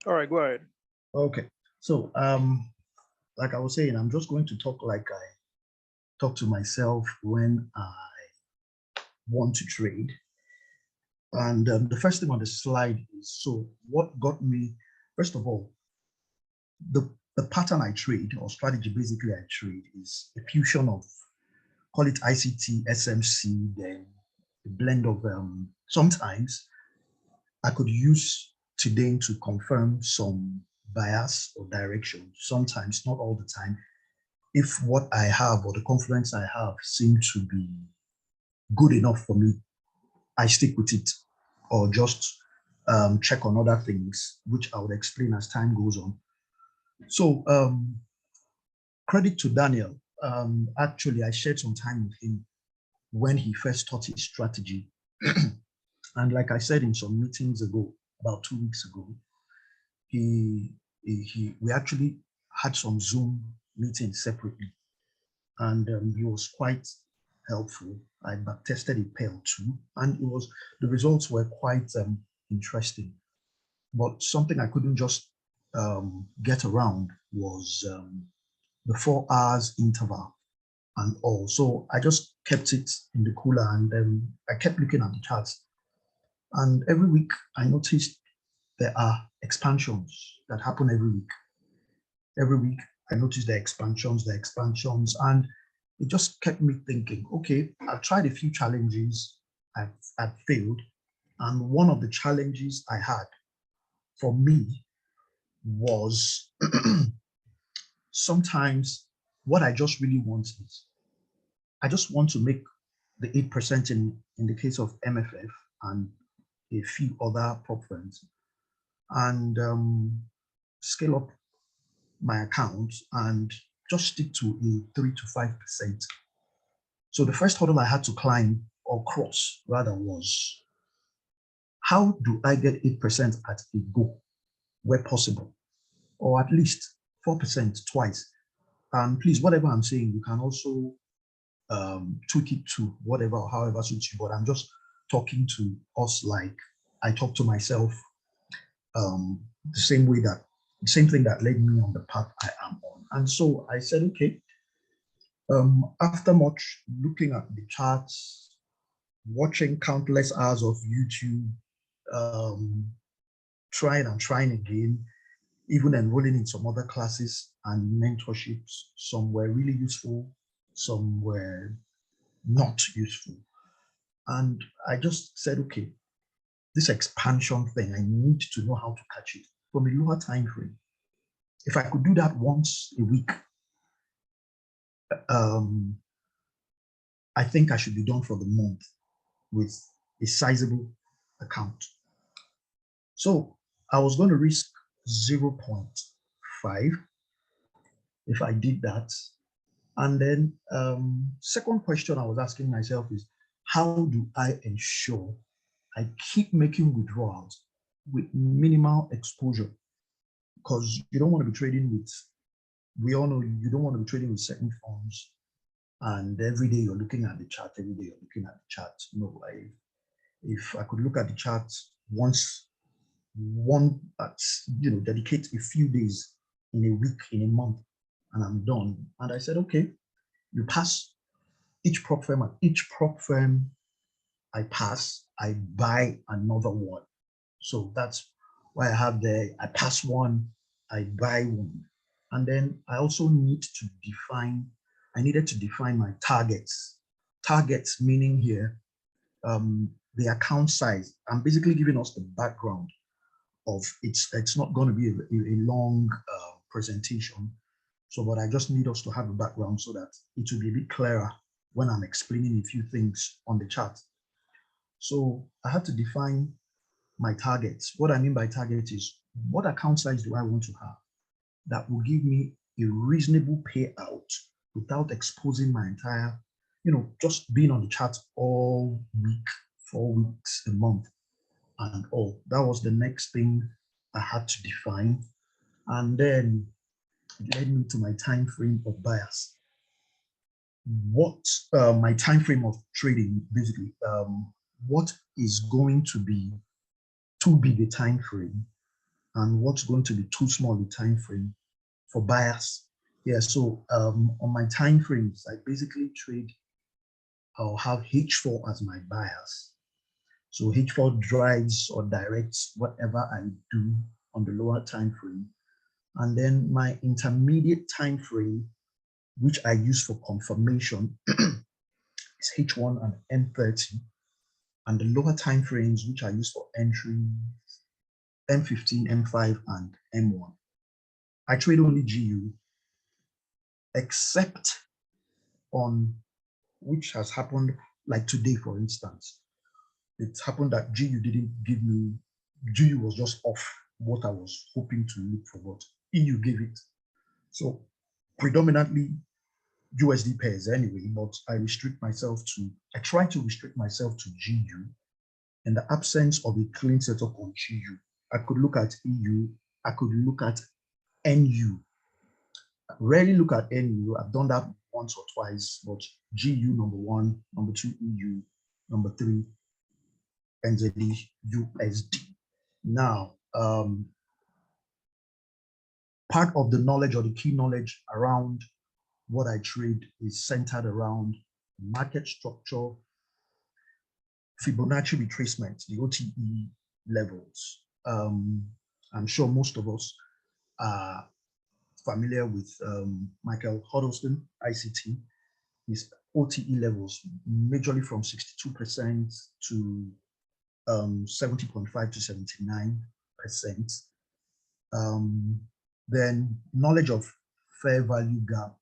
All right, go ahead. Okay. So, like I was saying, I'm just going to talk like I talk to myself when I want to trade. And the first thing on the slide is, so what got me, first of all, the pattern I trade or strategy basically I trade is a fusion of, call it ICT, SMC, then a blend of, sometimes I could use today to confirm some bias or direction. Sometimes, not all the time. If what I have or the confidence I have seem to be good enough for me, I stick with it or just check on other things, which I would explain as time goes on. So credit to Daniel. Actually, I shared some time with him when he first taught his strategy. And like I said in some meetings ago, about 2 weeks ago, we actually had some Zoom meetings separately, and he was quite helpful. I tested a pair or two, and the results were quite interesting. But something I couldn't just get around was the 4 hours interval and all. So I just kept it in the cooler, and I kept looking at the charts. And every week I noticed there are expansions that happen every week. Every week I noticed the expansions, and it just kept me thinking, okay, I've tried a few challenges, I've failed. And one of the challenges I had for me was sometimes what I just really want is I just want to make the 8% in the case of MFF and a few other prop firms, and scale up my account and just stick to a 3 to 5%. So the first hurdle I had to climb or cross rather was, how do I get 8% at a go where possible, or at least 4% twice? And please, whatever I'm saying, you can also tweak it to whatever, however suits you. But I'm just talking to us like I talk to myself, the same thing that led me on the path I am on. And so I said, okay, after much looking at the charts, watching countless hours of YouTube, um, trying and trying again, even enrolling in some other classes and mentorships. Some were really useful, some were not useful. And I just said, okay, this expansion thing, I need to know how to catch it from a lower time frame. If I could do that once a week, um, I think I should be done for the month with a sizable account. So I was going to risk 0.5 if I did that. And then second question I was asking myself is, how do I ensure I keep making withdrawals with minimal exposure? Because you don't want to be trading with, we all know you don't want to be trading with certain firms and every day you're looking at the chart, every day you're looking at the chart. No, if I could look at the chart once, dedicate a few days in a week, in a month, and I'm done. And I said, okay, you pass each prop firm, and each prop firm I pass, I buy another one. So that's why I have I pass one, I buy one. And then I also I needed to define my targets. Targets meaning here, the account size. I'm basically giving us the background of it's not going to be a long presentation. So, but I just need us to have a background so that it will be a bit clearer when I'm explaining a few things on the chart. So I had to define my targets. What I mean by target is, what account size do I want to have that will give me a reasonable payout without exposing my entire, just being on the chart all week, 4 weeks, a month, and all. That was the next thing I had to define. And then it led me to my time frame of bias. What my time frame of trading, basically, what is going to be too big a time frame and what's going to be too small a time frame for buyers. Yeah, so on my time frames, I basically trade, I'll have H4 as my bias. So H4 drives or directs whatever I do on the lower time frame. And then my intermediate time frame, which I use for confirmation, is H1 and M30. And the lower time frames, which I use for entry, M15, M5, and M1. I trade only GU, except on, which has happened like today, for instance. It happened that GU didn't give me, GU was just off what I was hoping to look for, but EU gave it. So predominantly USD pairs anyway, but I try to restrict myself to GU. In the absence of a clean setup on GU, I could look at EU, I could look at NU. I rarely look at NU. I've done that once or twice, but GU number one, number two EU, number three NZD USD. Now, part of the knowledge or the key knowledge around what I trade is centered around market structure, Fibonacci retracement, the OTE levels. I'm sure most of us are familiar with Michael Huddleston, ICT. His OTE levels, majorly from 62% to 70.5 to 79%. Then knowledge of fair value gap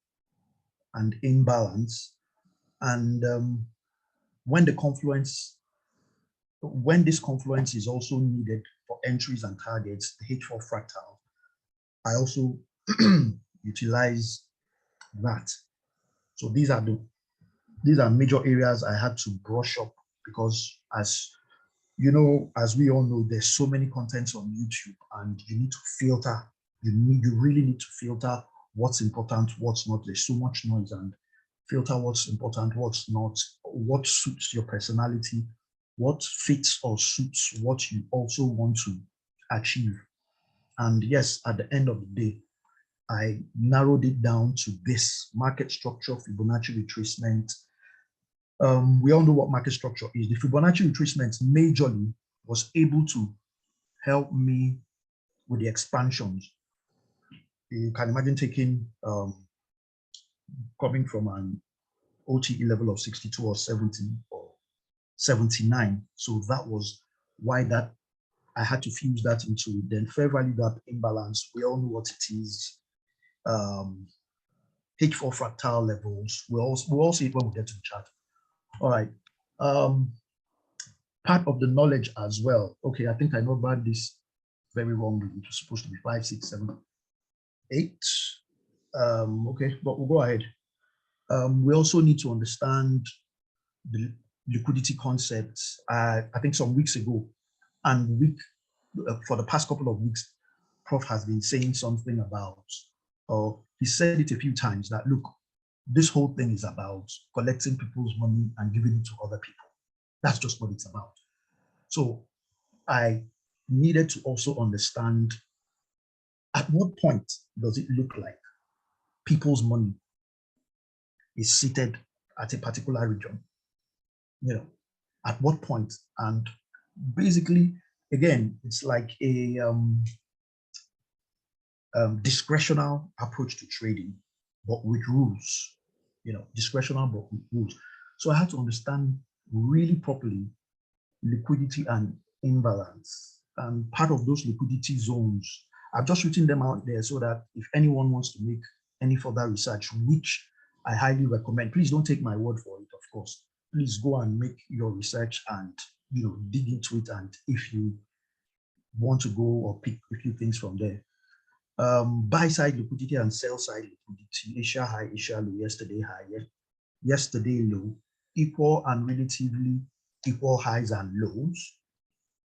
and imbalance. And when this confluence is also needed for entries and targets, the H4 fractal, I also utilize that. So these are major areas I had to brush up, because as you know, as we all know, there's so many contents on YouTube, and you need to filter. You really need to filter what's important, what's not. There's so much noise, and filter what's important, what's not, what suits your personality, what fits or suits what you also want to achieve. And yes, at the end of the day, I narrowed it down to this: market structure, Fibonacci retracement. We all know what market structure is. The Fibonacci retracement majorly was able to help me with the expansions. You can imagine taking, coming from an OTE level of 62 or 70 or 79. So that was why that I had to fuse that into it. Then fair value gap imbalance, we all know what it is. H4 fractal levels, we'll all see it when we get to the chart. All right. Part of the knowledge as well. Okay, I think I know about this very wrongly. It was supposed to be 5, 6, 7, 8. Okay, but we'll go ahead. We also need to understand the liquidity concepts. I think some weeks ago, and for the past couple of weeks, Prof has been saying something about, or he said it a few times, that look, this whole thing is about collecting people's money and giving it to other people. That's just what it's about. So I needed to also understand, at what point does it look like people's money is seated at a particular region? You know, at what point? And basically, again, it's like a discretional approach to trading, but with rules. You know, discretional but with rules. So I had to understand really properly liquidity and imbalance. And part of those liquidity zones, I've just written them out there so that if anyone wants to make any further research, which I highly recommend, please don't take my word for it, of course. Please go and make your research and, you know, dig into it. And if you want to go or pick a few things from there. Buy side liquidity and sell side liquidity, Asia high, Asia low, yesterday high, yesterday low, equal and relatively equal highs and lows,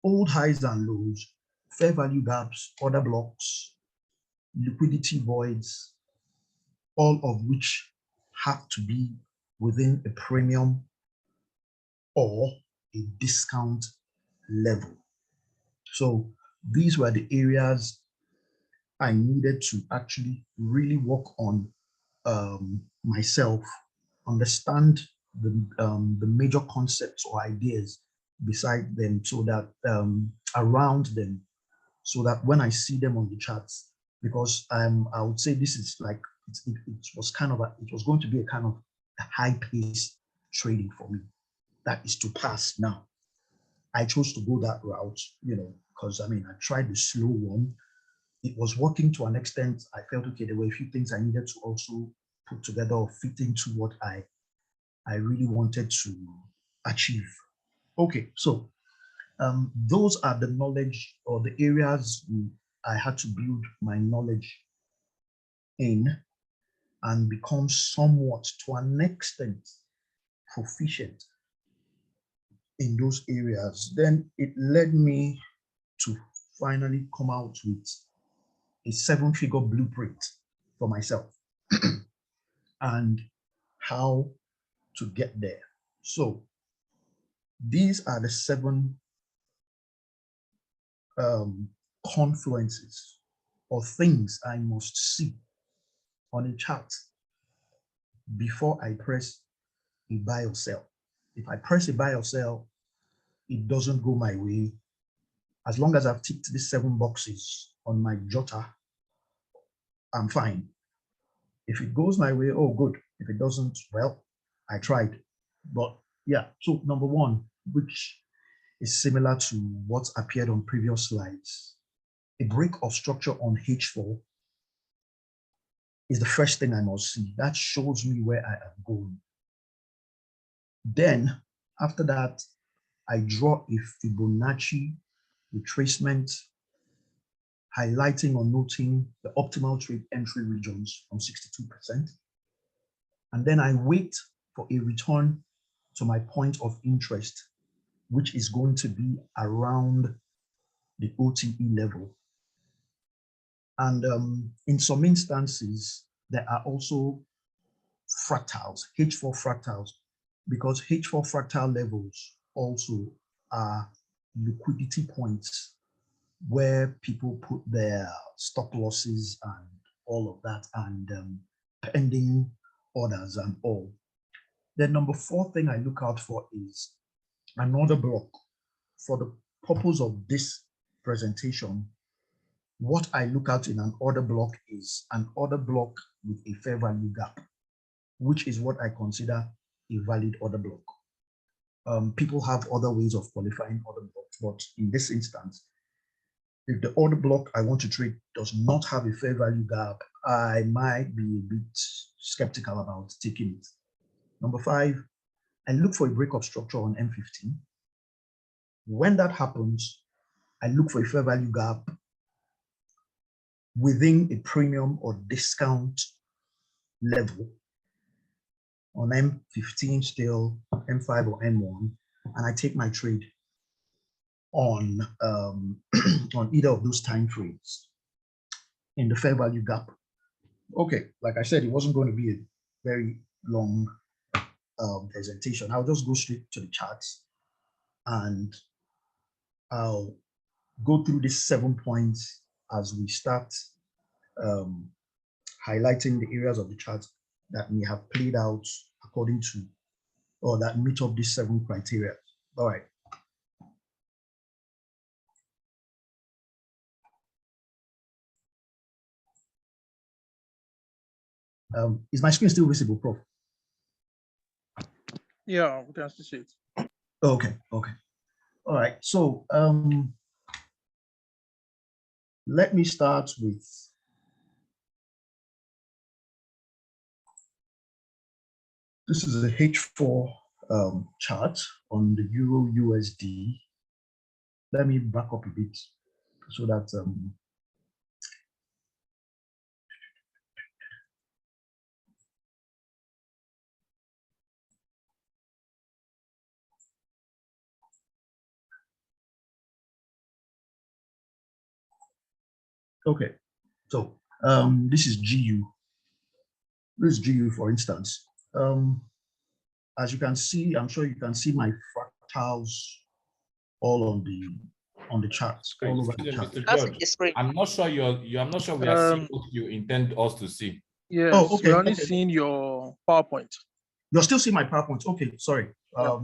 old highs and lows, fair value gaps, order blocks, liquidity voids, all of which have to be within a premium or a discount level. So these were the areas I needed to actually really work on myself, understand the major concepts or ideas beside them, so that around them, so that when I see them on the charts, because I would say this is like it was kind of it was going to be a kind of a high-paced trading for me. That is to pass now. I chose to go that route, because I mean I tried the slow one. It was working to an extent. I felt okay. There were a few things I needed to also put together or fit into what I really wanted to achieve. Okay, so those are the knowledge or the areas I had to build my knowledge in and become somewhat, to an extent, proficient in those areas. Then it led me to finally come out with a 7-figure blueprint for myself and how to get there. So these are the 7 confluences or things I must see on a chart before I press a buy or sell. If I press a buy or sell, it doesn't go my way. As long as I've ticked these 7 boxes on my jotter, I'm fine. If it goes my way, oh, good. If it doesn't, well, I tried. But yeah, so number 1, which is similar to what appeared on previous slides, a break of structure on H4 is the first thing I must see. That shows me where I am going. Then, after that, I draw a Fibonacci retracement, highlighting or noting the optimal trade entry regions from 62%. And then I wait for a return to my point of interest, which is going to be around the OTE level. And in some instances, there are also fractals, H4 fractals, because H4 fractal levels also are liquidity points where people put their stop losses and all of that, and pending orders and all. The number 4 thing I look out for is an order block. For the purpose of this presentation, what I look at in an order block is an order block with a fair value gap, which is what I consider a valid order block. People have other ways of qualifying order blocks, but in this instance, if the order block I want to trade does not have a fair value gap, I might be a bit skeptical about taking it. Number 5, I look for a breakup structure on M15. When that happens, I look for a fair value gap within a premium or discount level on M15 still, M5 or M1, and I take my trade on on either of those time frames in the fair value gap. Okay, like I said, it wasn't going to be a very long presentation. I'll just go straight to the charts and I'll go through these 7 points as we start highlighting the areas of the chart that may have played out according to, or that meet up these 7 criteria. All right. Is my screen still visible, Prof? Yeah, we can see it. Okay, okay. All right, so let me start with this is a H4 chart on the Euro USD. Let me back up a bit so that okay, so this is GU. This is GU, for instance. As you can see, I'm sure you can see my fractals all on the on the chart, all over the Excuse me, chart. Mr. That's George. the screen. I'm not sure I'm not sure we are seeing what you intend us to see. Yes, Oh, okay, we're only okay. seeing your PowerPoint. You're still seeing my PowerPoint. Okay, sorry. Yeah.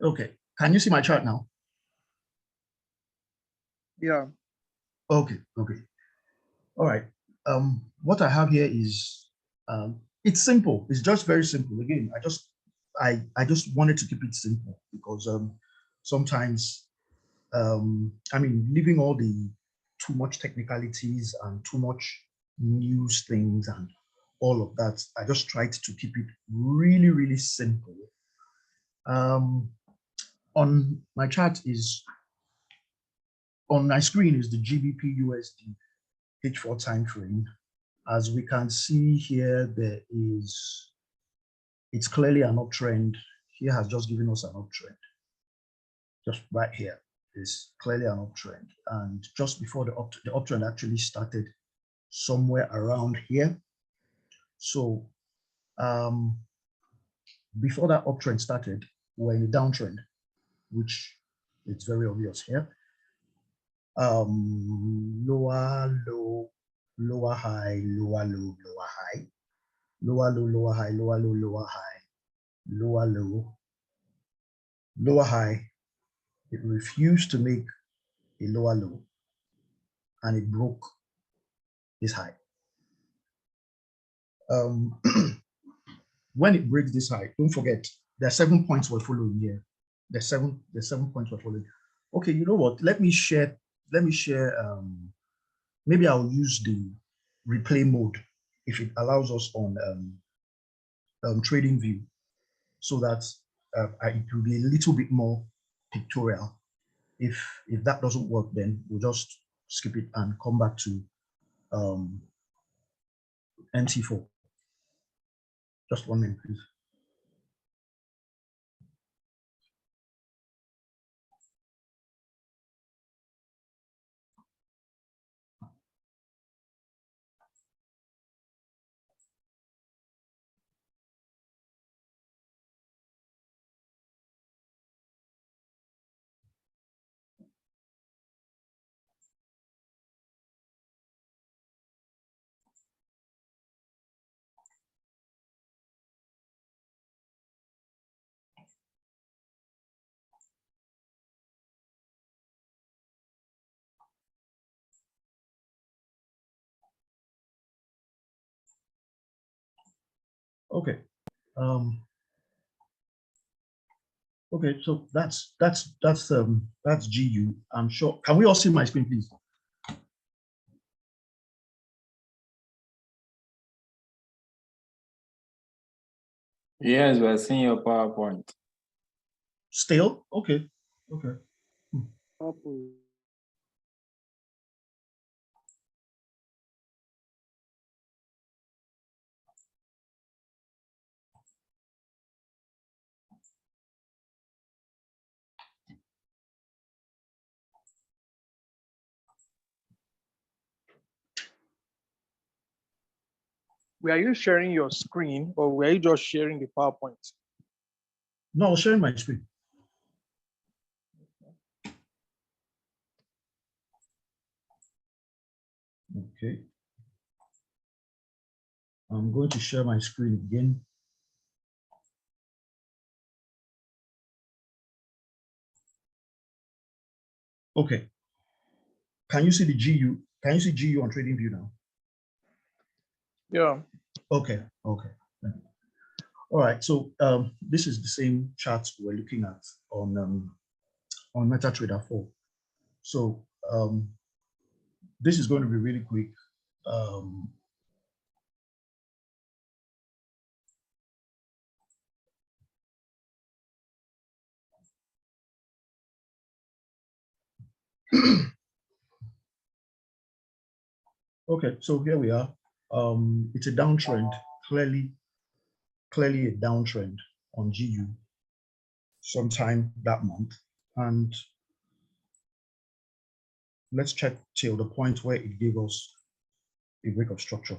Okay, can you see my chart now? Yeah. Okay, okay. All right. What I have here is it's simple. It's just very simple. Again, I just wanted to keep it simple because sometimes I mean, leaving all the too much technicalities and too much news things and all of that, I just tried to keep it really, really simple. On my chart is, on my screen is the GBP USD H4 time frame. As we can see here, it's clearly an uptrend. Here has just given us an uptrend. Just right here is clearly an uptrend. And just before the uptrend actually started somewhere around here. So before that uptrend started, we're in a downtrend, which it's very obvious here. Lower low, lower high, lower low, lower high, lower low, lower high, lower low, lower high, lower low, lower high. It refused to make a lower low, and it broke this high. When it breaks this high, don't forget there are 7 points we're following here. There's seven points we're following. Okay, you know what? Let me share. Maybe I'll use the replay mode if it allows us on trading view, so that it will be a little bit more pictorial. If that doesn't work, then we'll just skip it and come back to NT4. Just 1 minute, please. Okay. Okay, so that's GU. I'm sure. Can we all see my screen, please? Yes, we're seeing your PowerPoint. Still? Okay. Okay. Were you sharing your screen or were you just sharing the PowerPoint? No, I was sharing my screen. Okay. I'm going to share my screen again. Okay. Can you see the GU? Can you see GU on TradingView now? Yeah. Okay. Okay. All right. So this is the same chart we're looking at on MetaTrader 4. So this is going to be really quick. Okay, so here we are. It's a downtrend, clearly a downtrend on GU sometime that month. And let's check till the point where it gave us a break of structure.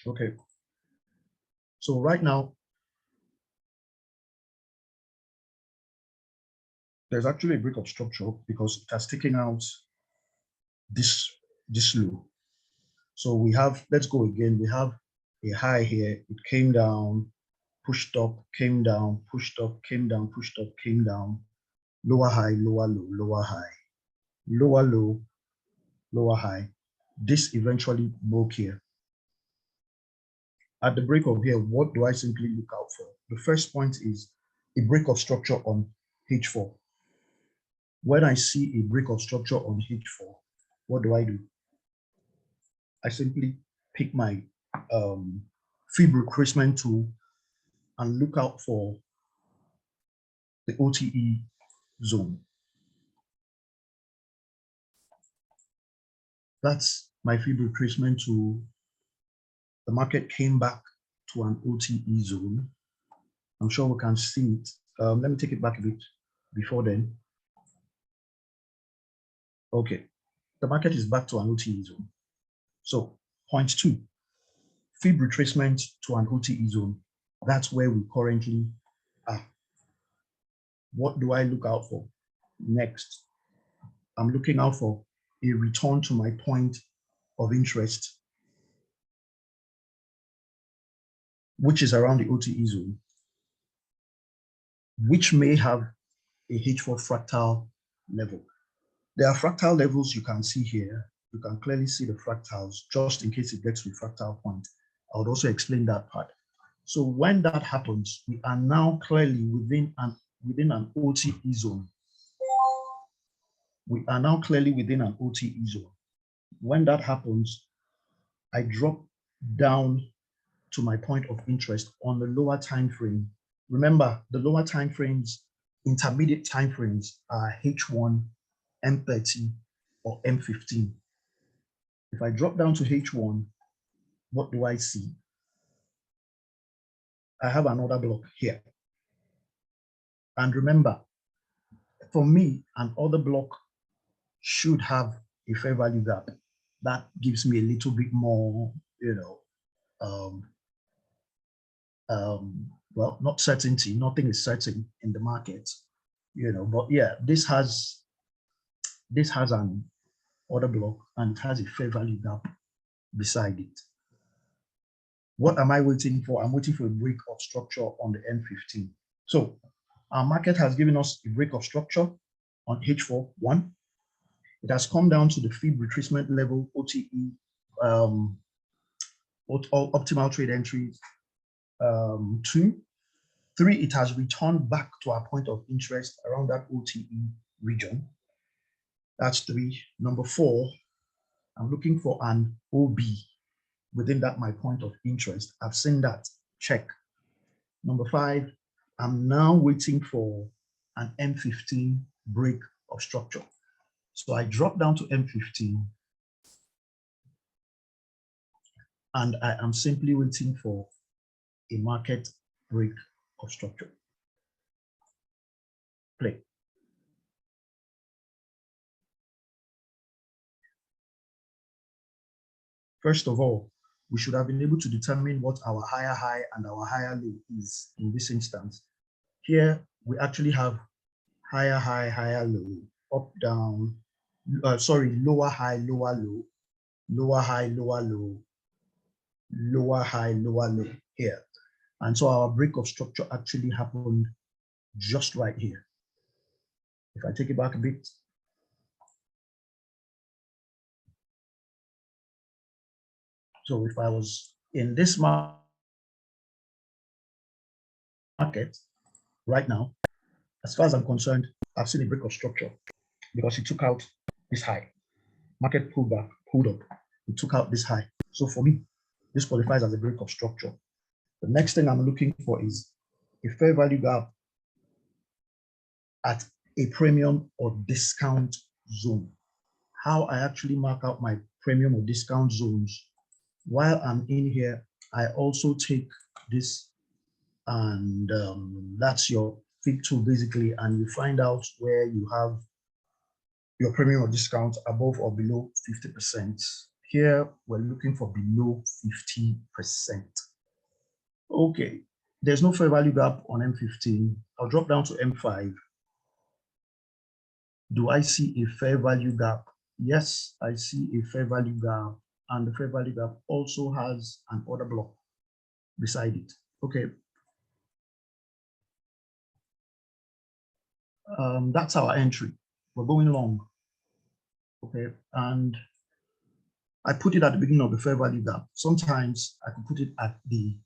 Okay, so right now, there's actually a break of structure because it has taken out this low. So we have, let's go again, we have a high here, it came down, pushed up, came down, pushed up, came down, pushed up, came down, lower high, lower low, lower high, lower low, lower high. This eventually broke here. At the break of here, what do I simply look out for? The first point is a break of structure on H4. When I see a break of structure on H4, what do? I simply pick my fib retracement tool and look out for the OTE zone. That's my fib retracement tool. The market came back to an OTE zone. I'm sure we can see it. Let me take it back a bit before then. Okay, the market is back to an OTE zone. So point 2, fib retracement to an OTE zone. That's where we currently are. What do I look out for next? I'm looking out for a return to my point of interest, which is around the OTE zone, which may have a H4 fractal level. There are fractal levels you can see here. You can clearly see the fractals just in case it gets to a fractal point. I would also explain that part. So when that happens, we are now clearly within an OTE zone. We are now clearly within an OTE zone. When that happens, I drop down to my point of interest on the lower time frame. Remember, the lower time frames, intermediate time frames are H1, M30, or M15. If I drop down to H1, what do I see? I have another block here. And remember, for me, an order block should have a fair value gap. That gives me a little bit more, well, not certainty. Nothing is certain in the market, but yeah, this has an order block and it has a fair value gap beside it. What am I waiting for? I'm waiting for a break of structure on the M15. So our market has given us a break of structure on H4, 1. It has come down to the fib retracement level, OTE, optimal trade entries, 2. 3, it has returned back to our point of interest around that OTE region. That's 3. Number 4, I'm looking for an OB within that my point of interest. I've seen that, check. Number 5, I'm now waiting for an M15 break of structure. So I drop down to M15 and I am simply waiting for a market break of structure. Play. First of all, we should have been able to determine what our higher high and our higher low is in this instance. Here, we actually have higher high, higher low, up, down, lower high, lower low, lower high, lower low, lower high, lower low here. And so our break of structure actually happened just right here. If I take it back a bit, so if I was in this market right now, as far as I'm concerned, I've seen a break of structure because it took out this high. Market pulled back, pulled up, it took out this high. So for me, this qualifies as a break of structure. The next thing I'm looking for is a fair value gap at a premium or discount zone. How I actually mark out my premium or discount zones, while I'm in here, I also take this, and that's your fit tool basically, and you find out where you have your premium or discount above or below 50%. Here, we're looking for below 50%. Okay, there's no fair value gap on M15. I'll drop down to M5. Do I see a fair value gap? Yes, I see a fair value gap, and the fair value gap also has an order block beside it. Okay. That's our entry. We're going long. Okay, and I put it at the beginning of the fair value gap. Sometimes I could put it at the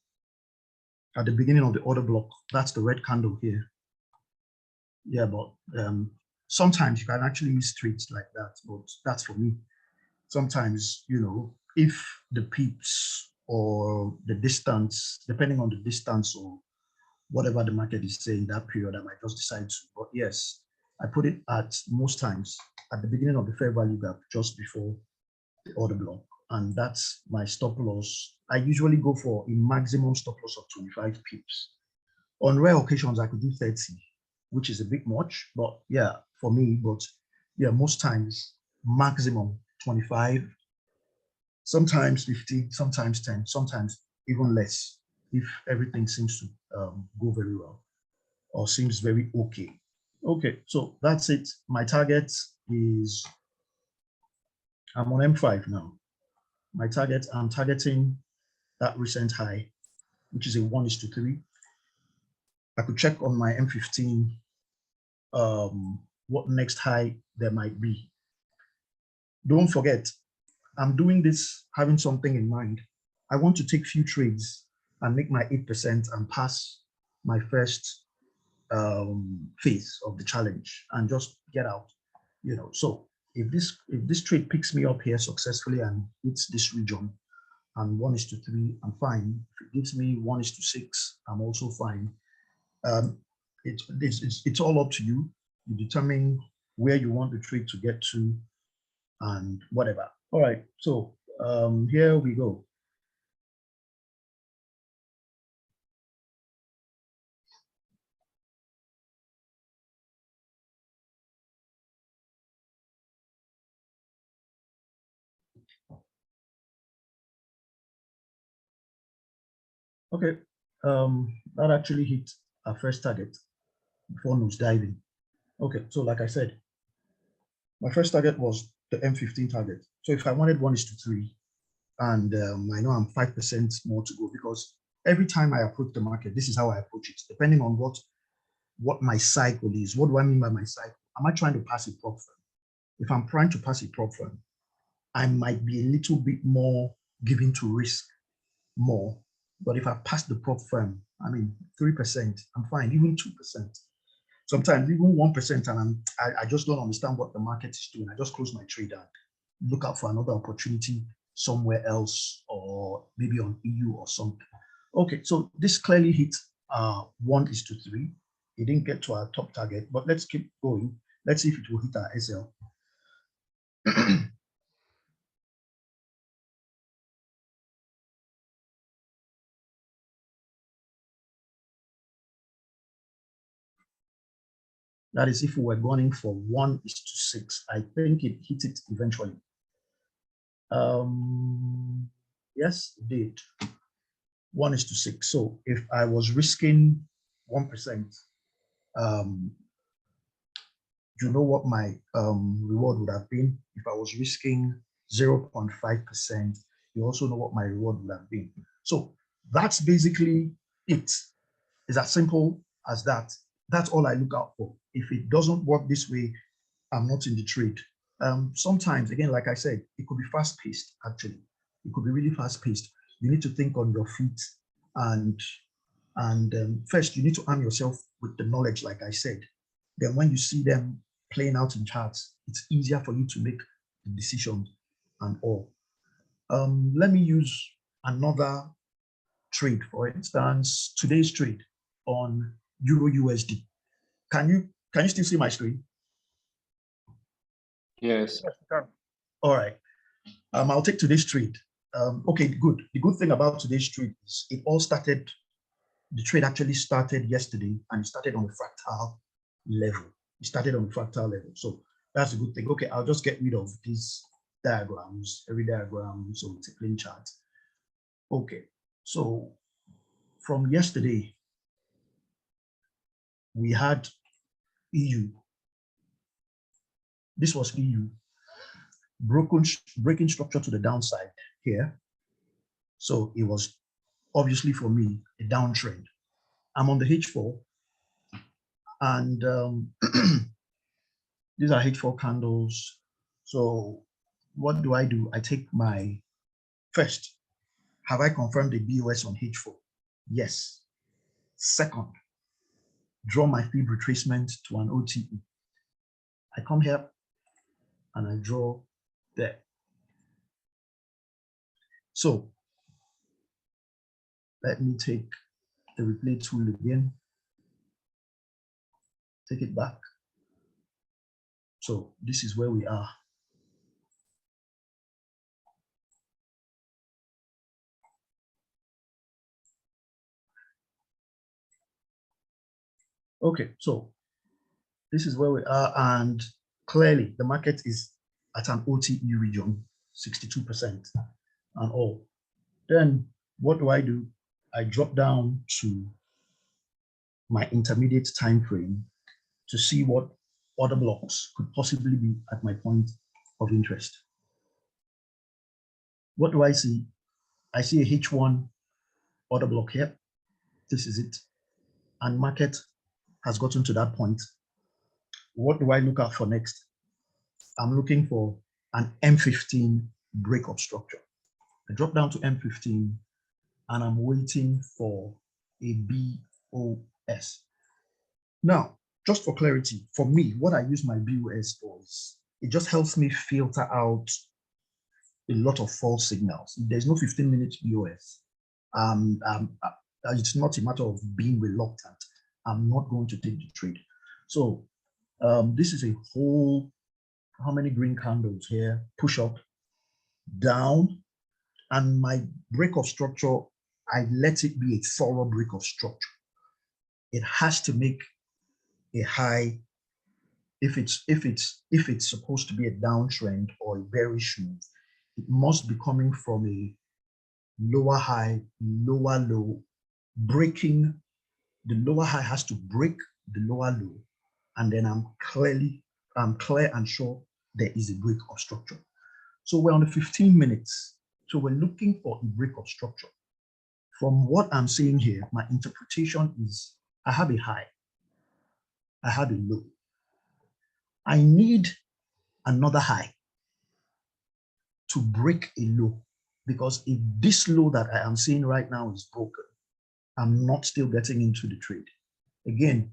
beginning of the order block. That's the red candle here. Yeah, but sometimes you can actually use trades like that, but that's for me. Sometimes, you know, if the pips or the distance, depending on the distance or whatever the market is saying that period, I might just decide to. But yes, I put it at most times at the beginning of the fair value gap, just before the order block. And that's my stop loss. I usually go for a maximum stop loss of 25 pips. On rare occasions, I could do 30, which is a bit much, but yeah, for me, but yeah, most times maximum 25, sometimes 50, sometimes 10, sometimes even less, if everything seems to go very well or seems very okay. Okay, so that's it. My target is, I'm on M5 now. My target, I'm targeting that recent high, which is a 1:3. I could check on my M15 what next high there might be. Don't forget, I'm doing this having something in mind. I want to take few trades and make my 8% and pass my first phase of the challenge and just get out. You know, so if this trade picks me up here successfully and hits this region and 1:3, I'm fine. If it gives me 1:6, I'm also fine. It's all up to you. You determine where you want the trade to get to and whatever. All right, so here we go. Okay, that actually hit our first target before nose diving. Okay, so like I said, my first target was the M15 target. So if I wanted 1:3, and I know I'm 5% more to go, because every time I approach the market, this is how I approach it, depending on what my cycle is. What do I mean by my cycle? Am I trying to pass a prop firm? If I'm trying to pass a prop firm, I might be a little bit more given to risk more. But if I pass the prop firm, I mean, 3%, I'm fine, even 2%. Sometimes even 1%, and I just don't understand what the market is doing. I just close my trade and look out for another opportunity somewhere else, or maybe on EU or something. Okay, so this clearly hit 1:3. It didn't get to our top target, but let's keep going. Let's see if it will hit our SL. That is if we were going for 1:6. I think it hit it eventually. Yes, it did. 1:6. So if I was risking 1%, you know what my reward would have been. If I was risking 0.5%, you also know what my reward would have been. So that's basically it. It's as simple as that. That's all I look out for. If it doesn't work this way, I'm not in the trade. Sometimes, again, like I said, it could be fast-paced, actually. It could be really fast-paced. You need to think on your feet, and first, you need to arm yourself with the knowledge, like I said. Then when you see them playing out in charts, it's easier for you to make the decision and all. Let me use another trade. For instance, today's trade. on Euro USD. Can you still see my screen? Yes. All right. I'll take today's trade. Okay, good. The good thing about today's trade is the trade actually started yesterday, and it started on the fractal level. It started on the fractal level. So that's a good thing. Okay, I'll just get rid of these diagrams, every diagram, so it's a clean chart. Okay, so from yesterday, we had EU. This was EU. Breaking structure to the downside here. So it was obviously for me a downtrend. I'm on the H4, and these are H4 candles. So what do? I take my first. Have I confirmed the BOS on H4? Yes. Second, draw my fib retracement to an OTE. I come here and I draw there. So let me take the replay tool again. Take it back. So this is where we are. Okay, so this is where we are, and clearly the market is at an OTE region, 62% and all. Then what do? I drop down to my intermediate time frame to see what order blocks could possibly be at my point of interest. What do I see? I see a H1 order block here. This is it. And market has gotten to that point. What do I look out for next? I'm looking for an M15 breakup structure. I drop down to M15 and I'm waiting for a BOS. Now, just for clarity, for me, what I use my BOS for is it just helps me filter out a lot of false signals. If there's no 15-minute BOS, it's not a matter of being reluctant. I'm not going to take the trade. So this is a whole, how many green candles here? Push up, down, and my break of structure, I let it be a thorough break of structure. It has to make a high. If it's supposed to be a downtrend or a bearish move, it must be coming from a lower high, lower low, breaking. The lower high has to break the lower low, and then I'm clear and sure there is a break of structure. So we're on the 15 minutes. So we're looking for a break of structure. From what I'm seeing here, my interpretation is I have a high, I have a low. I need another high to break a low, because if this low that I am seeing right now is broken, I'm not still getting into the trade. Again,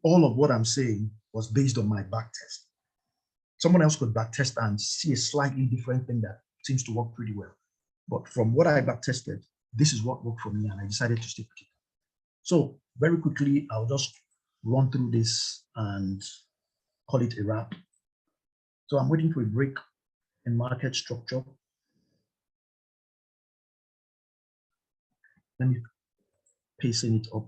all of what I'm saying was based on my back test. Someone else could back test and see a slightly different thing that seems to work pretty well. But from what I back tested, this is what worked for me, and I decided to stick with it. So very quickly, I'll just run through this and call it a wrap. So I'm waiting for a break in market structure. Let me pacing it up.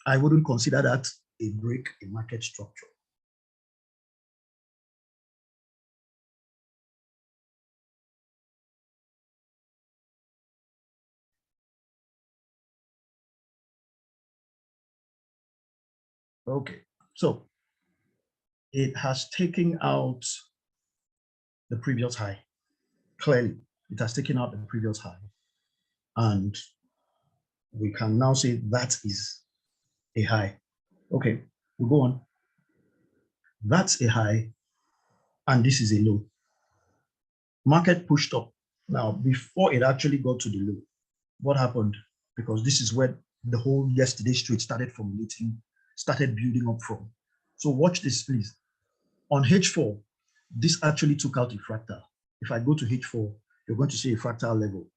I wouldn't consider that a break in market structure. Okay, so it has taken out the previous high. Clearly, it has taken out the previous high. And we can now say that is a high. Okay, we'll go on. That's a high, and this is a low. Market pushed up. Now, before it actually got to the low, what happened? Because this is where the whole yesterday's trade started formulating, started building up from. So watch this, please. On H4, this actually took out a fractal. if I go to H4, you're going to see a fractal level.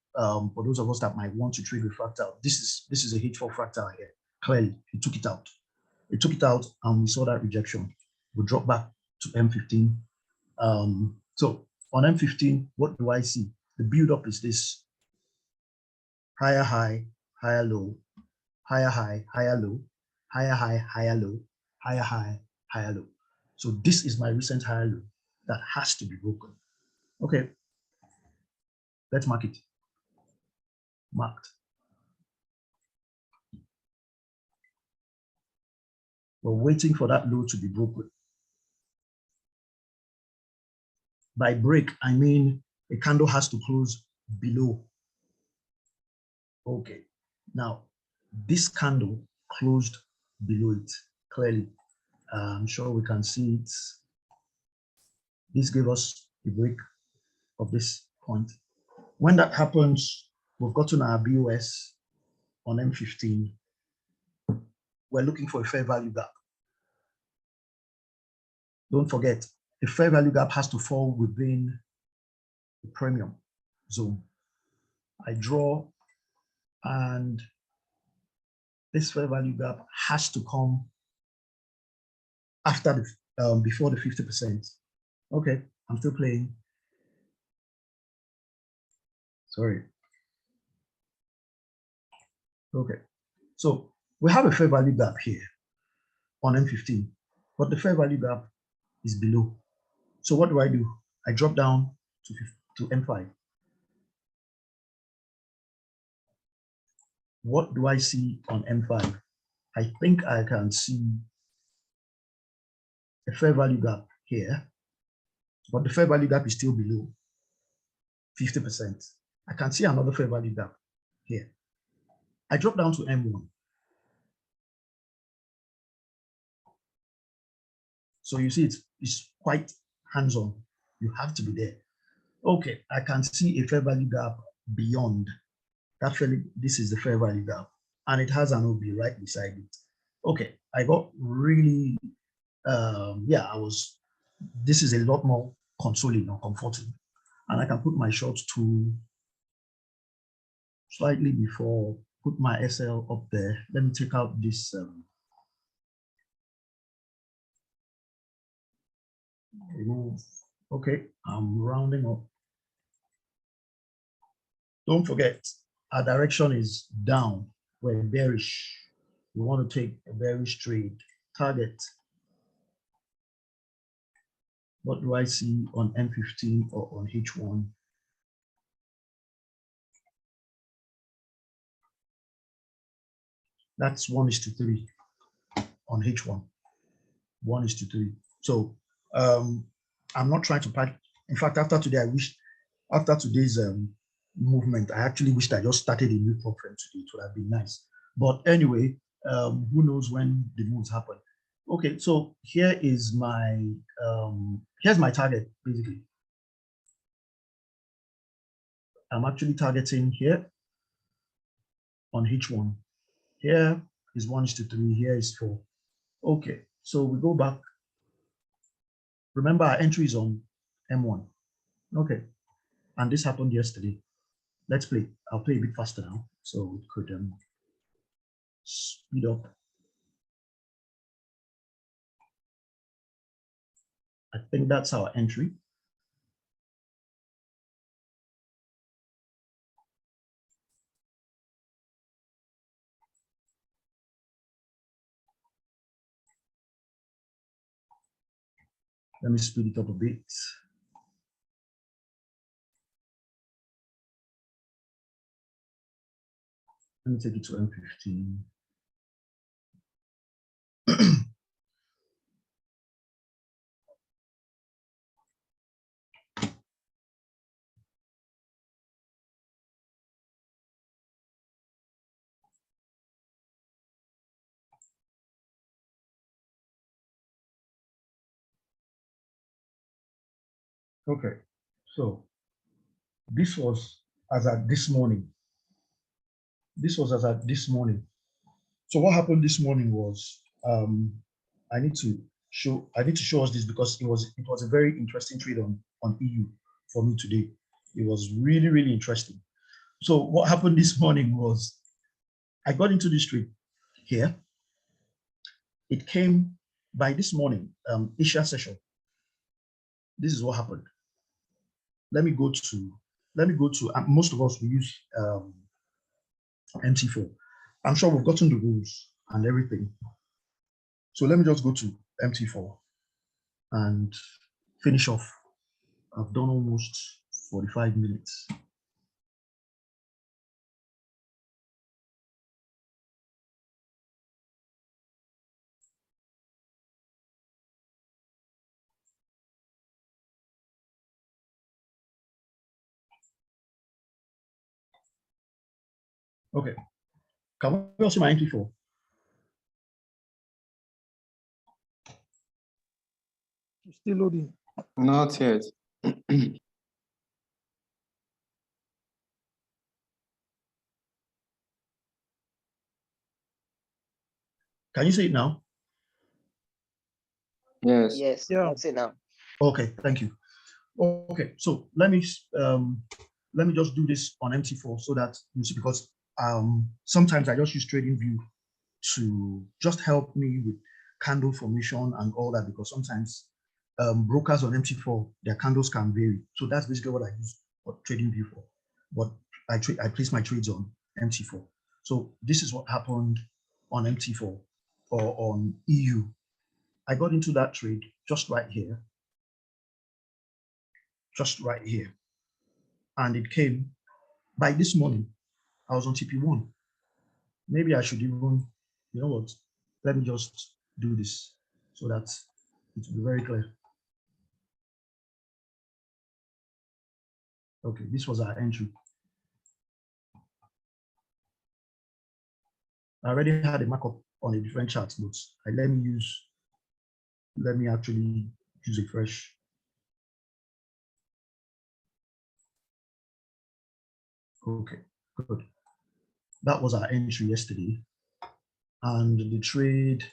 For those of us that might want to trade with fractal, this is a H4 fractal here. Clearly, it took it out. It took it out, and we saw that rejection. We drop back to M15. So on M15, what do I see? The build-up is this: higher high, higher low, higher high, higher low, higher high, higher low, higher high, higher low. So this is my recent higher low that has to be broken. Okay, let's mark it. Marked. We're waiting for that low to be broken. By break, I mean a candle has to close below. Okay, now this candle closed below it clearly. I'm sure we can see it. This gave us a break of this point. When that happens, we've gotten our BOS on M15. We're looking for a fair value gap. Don't forget, a fair value gap has to fall within the premium zone. I draw, and this fair value gap has to come after the before the 50%. Okay, I'm still playing. Sorry. Okay, so we have a fair value gap here on M15, but the fair value gap is below. So what do? I drop down to M5. What do I see on M5? I think I can see a fair value gap here, but the fair value gap is still below 50%. I can see another fair value gap here. I drop down to M1. So you see it's quite hands-on. You have to be there. Okay, I can see a fair value gap beyond. Actually, this is the fair value gap, and it has an OB right beside it. Okay, I got really, this is a lot more consoling or comforting, and I can put my short to slightly before, put my SL up there. Let me take out this. Remove. Okay, I'm rounding up. Don't forget, our direction is down. We're bearish. We want to take a bearish trade. Target. What do I see on M15 or on H1? That's 1:3 on H1. 1:3. So I'm not trying to pack. In fact, after today, after today's movement, I actually wished I just started a new program today. It would have been nice. But anyway, who knows when the moves happen. Okay, so here is my here's my target basically. I'm actually targeting here on H1. Here is 1:3. Here is 4. Okay, so we go back. Remember, our entry is on M1. Okay, and this happened yesterday. Let's play. I'll play a bit faster now, so it could speed up. I think that's our entry. Let me speed it up a bit. Let me take it to M15. Okay, so this was as at this morning. This was as at this morning. So what happened this morning was I need to show us this because it was a very interesting trade on EU. for me today. It was really, really interesting. So what happened this morning was I got into this trade here. It came by this morning, Asia session. This is what happened. Let me go to, most of us, we use MT4. I'm sure we've gotten the rules and everything. So let me just go to MT4 and finish off. I've done almost 45 minutes. Okay, can we all see my MT4? Still loading. Not yet. Can you see it now? Yes. Yes, Yeah. that's it now. Okay, thank you. Okay, so let me just do this on MT4 so that you see, because sometimes I just use TradingView to just help me with candle formation and all that, because sometimes brokers on MT4, their candles can vary. So that's basically what I use for TradingView for. But I place my trades on MT4. So this is what happened on MT4 or on EU. I got into that trade just right here. Just right here. And it came by this morning. I was on TP1. Maybe I should even, you know what? Let me just do this so that it will be very clear. Okay, this was our entry. I already had a markup on a different chart, but let me actually use a fresh. Okay, good. That was our entry yesterday. And the trade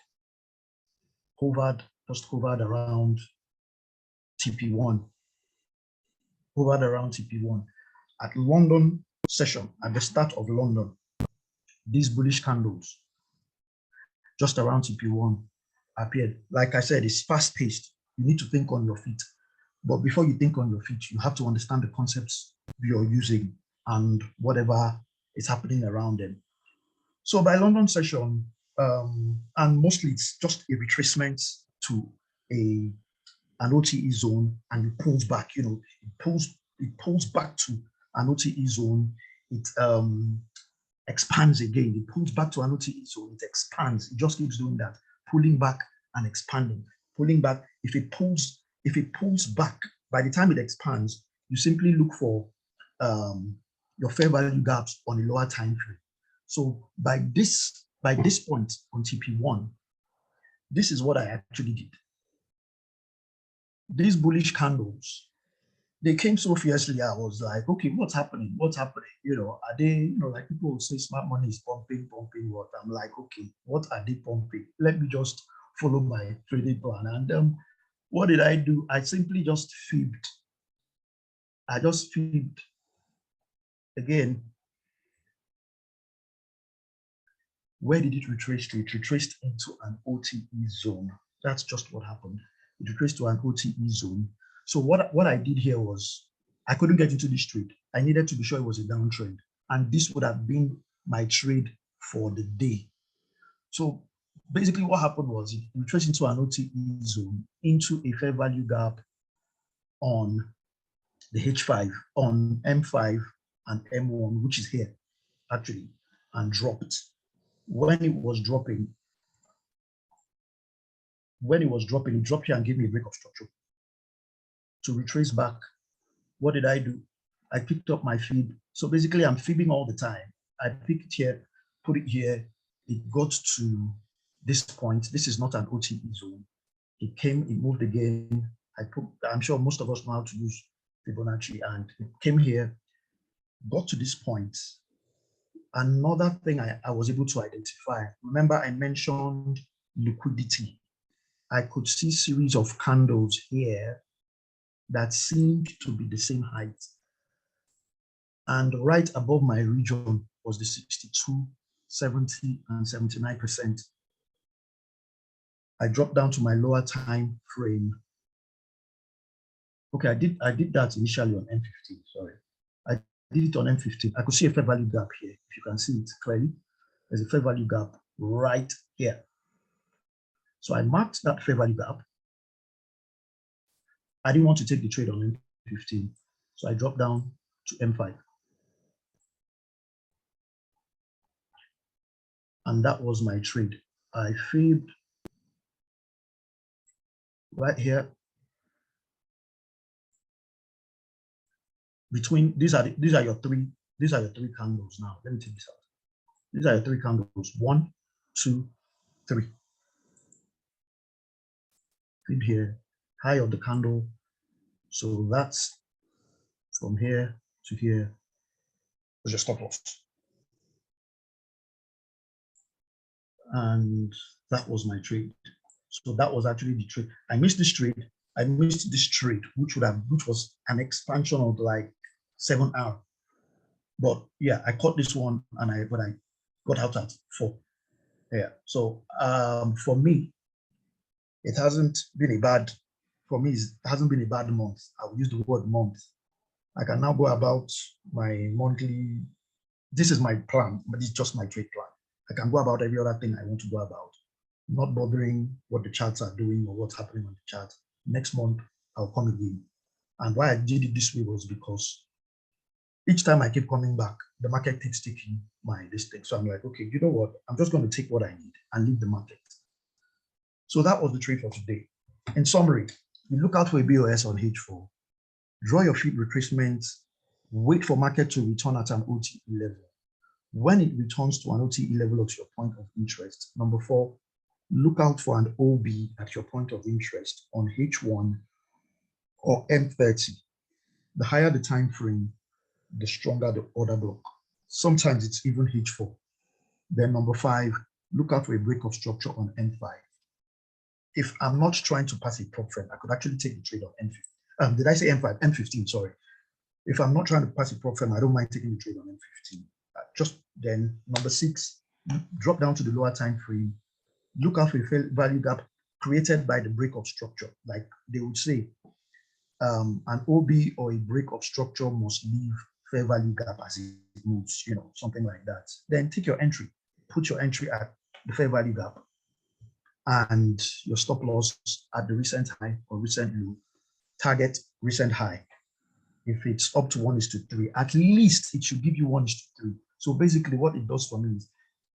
just hovered around TP1. Hovered around TP1. At London session, at the start of London, these bullish candles just around TP1 appeared. Like I said, it's fast-paced. You need to think on your feet. But before you think on your feet, you have to understand the concepts you're using and whatever is happening around them. So by London session, and mostly it's just a retracement to an OTE zone, and it pulls back, it pulls back to an OTE zone. It expands again. It pulls back to an OTE zone. It expands. It just keeps doing that, pulling back and expanding, pulling back. If it pulls back, by the time it expands, you simply look for your fair value gaps on a lower time frame. So by this point on TP1, this is what I actually did. These bullish candles, they came so fiercely. I was like, okay, what's happening? What's happening? Are they, like people will say smart money is pumping what? I'm like, okay, what are they pumping? Let me just follow my trading plan. And what did I do? I simply just fibbed. I just fibbed again. Where did it retrace to? It retraced into an OTE zone. That's just what happened. It retraced to an OTE zone. So what I did here was, I couldn't get into this trade. I needed to be sure it was a downtrend. And this would have been my trade for the day. So basically what happened was it retraced into an OTE zone, into a fair value gap on the H5, on M5 and M1, which is here actually, and dropped. When it was dropping, it dropped here and gave me a break of structure. To retrace back, what did I do? I picked up my fib. So basically I'm fibbing all the time. I pick it here, put it here. It got to this point. This is not an OTE zone. It came, it moved again. I'm sure most of us know how to use Fibonacci, and it came here, got to this point. Another thing I was able to identify, remember I mentioned liquidity. I could see series of candles here that seemed to be the same height. And right above my region was the 62, 70, and 79%. I dropped down to my lower time frame. Okay, I did that initially on M15, sorry. I did it on M15. I could see a fair value gap here. If you can see it clearly, there's a fair value gap right here. So I marked that fair value gap. I didn't want to take the trade on M15, so I dropped down to M5. And that was my trade. I filled right here between these are your three candles now. Let me take this out. These are your three candles. 1, 2, 3. Filled here, high of the candle. So that's from here to here. Was your stop loss. And that was my trade. So that was actually the trade. I missed this trade. I missed this trade, which was an expansion of like 7 hours. But yeah, I caught this one and I got out at 4. Yeah. So for me, it hasn't been a bad month. I will use the word month. I can now go about my monthly. This is my plan, but it's just my trade plan. I can go about every other thing I want to go about, not bothering what the charts are doing or what's happening on the chart. Next month, I'll come again. And why I did it this way was because each time I keep coming back, the market keeps taking this thing. So I'm like, okay, you know what? I'm just going to take what I need and leave the market. So that was the trade for today. In summary, you look out for a BOS on H4, draw your feed retracements, wait for market to return at an OTE level. When it returns to an OTE level at your point of interest, number 4, look out for an OB at your point of interest on H1 or M30. The higher the time frame, the stronger the order block. Sometimes it's even H4. Then number 5, look out for a break of structure on M5. If I'm not trying to pass a prop trend, I could actually take the trade on M15. Did I say M5? M15, sorry. If I'm not trying to pass a prop trend, I don't mind taking the trade on M15. Just then, number 6, drop down to the lower time frame. Look out for a fair value gap created by the break of structure. Like they would say, an OB or a break of structure must leave fair value gap as it moves, something like that. Then take your entry, put your entry at the fair value gap and your stop loss at the recent high or recent low, target recent high. If it's up to 1:3, at least it should give you 1:3. So basically what it does for me is,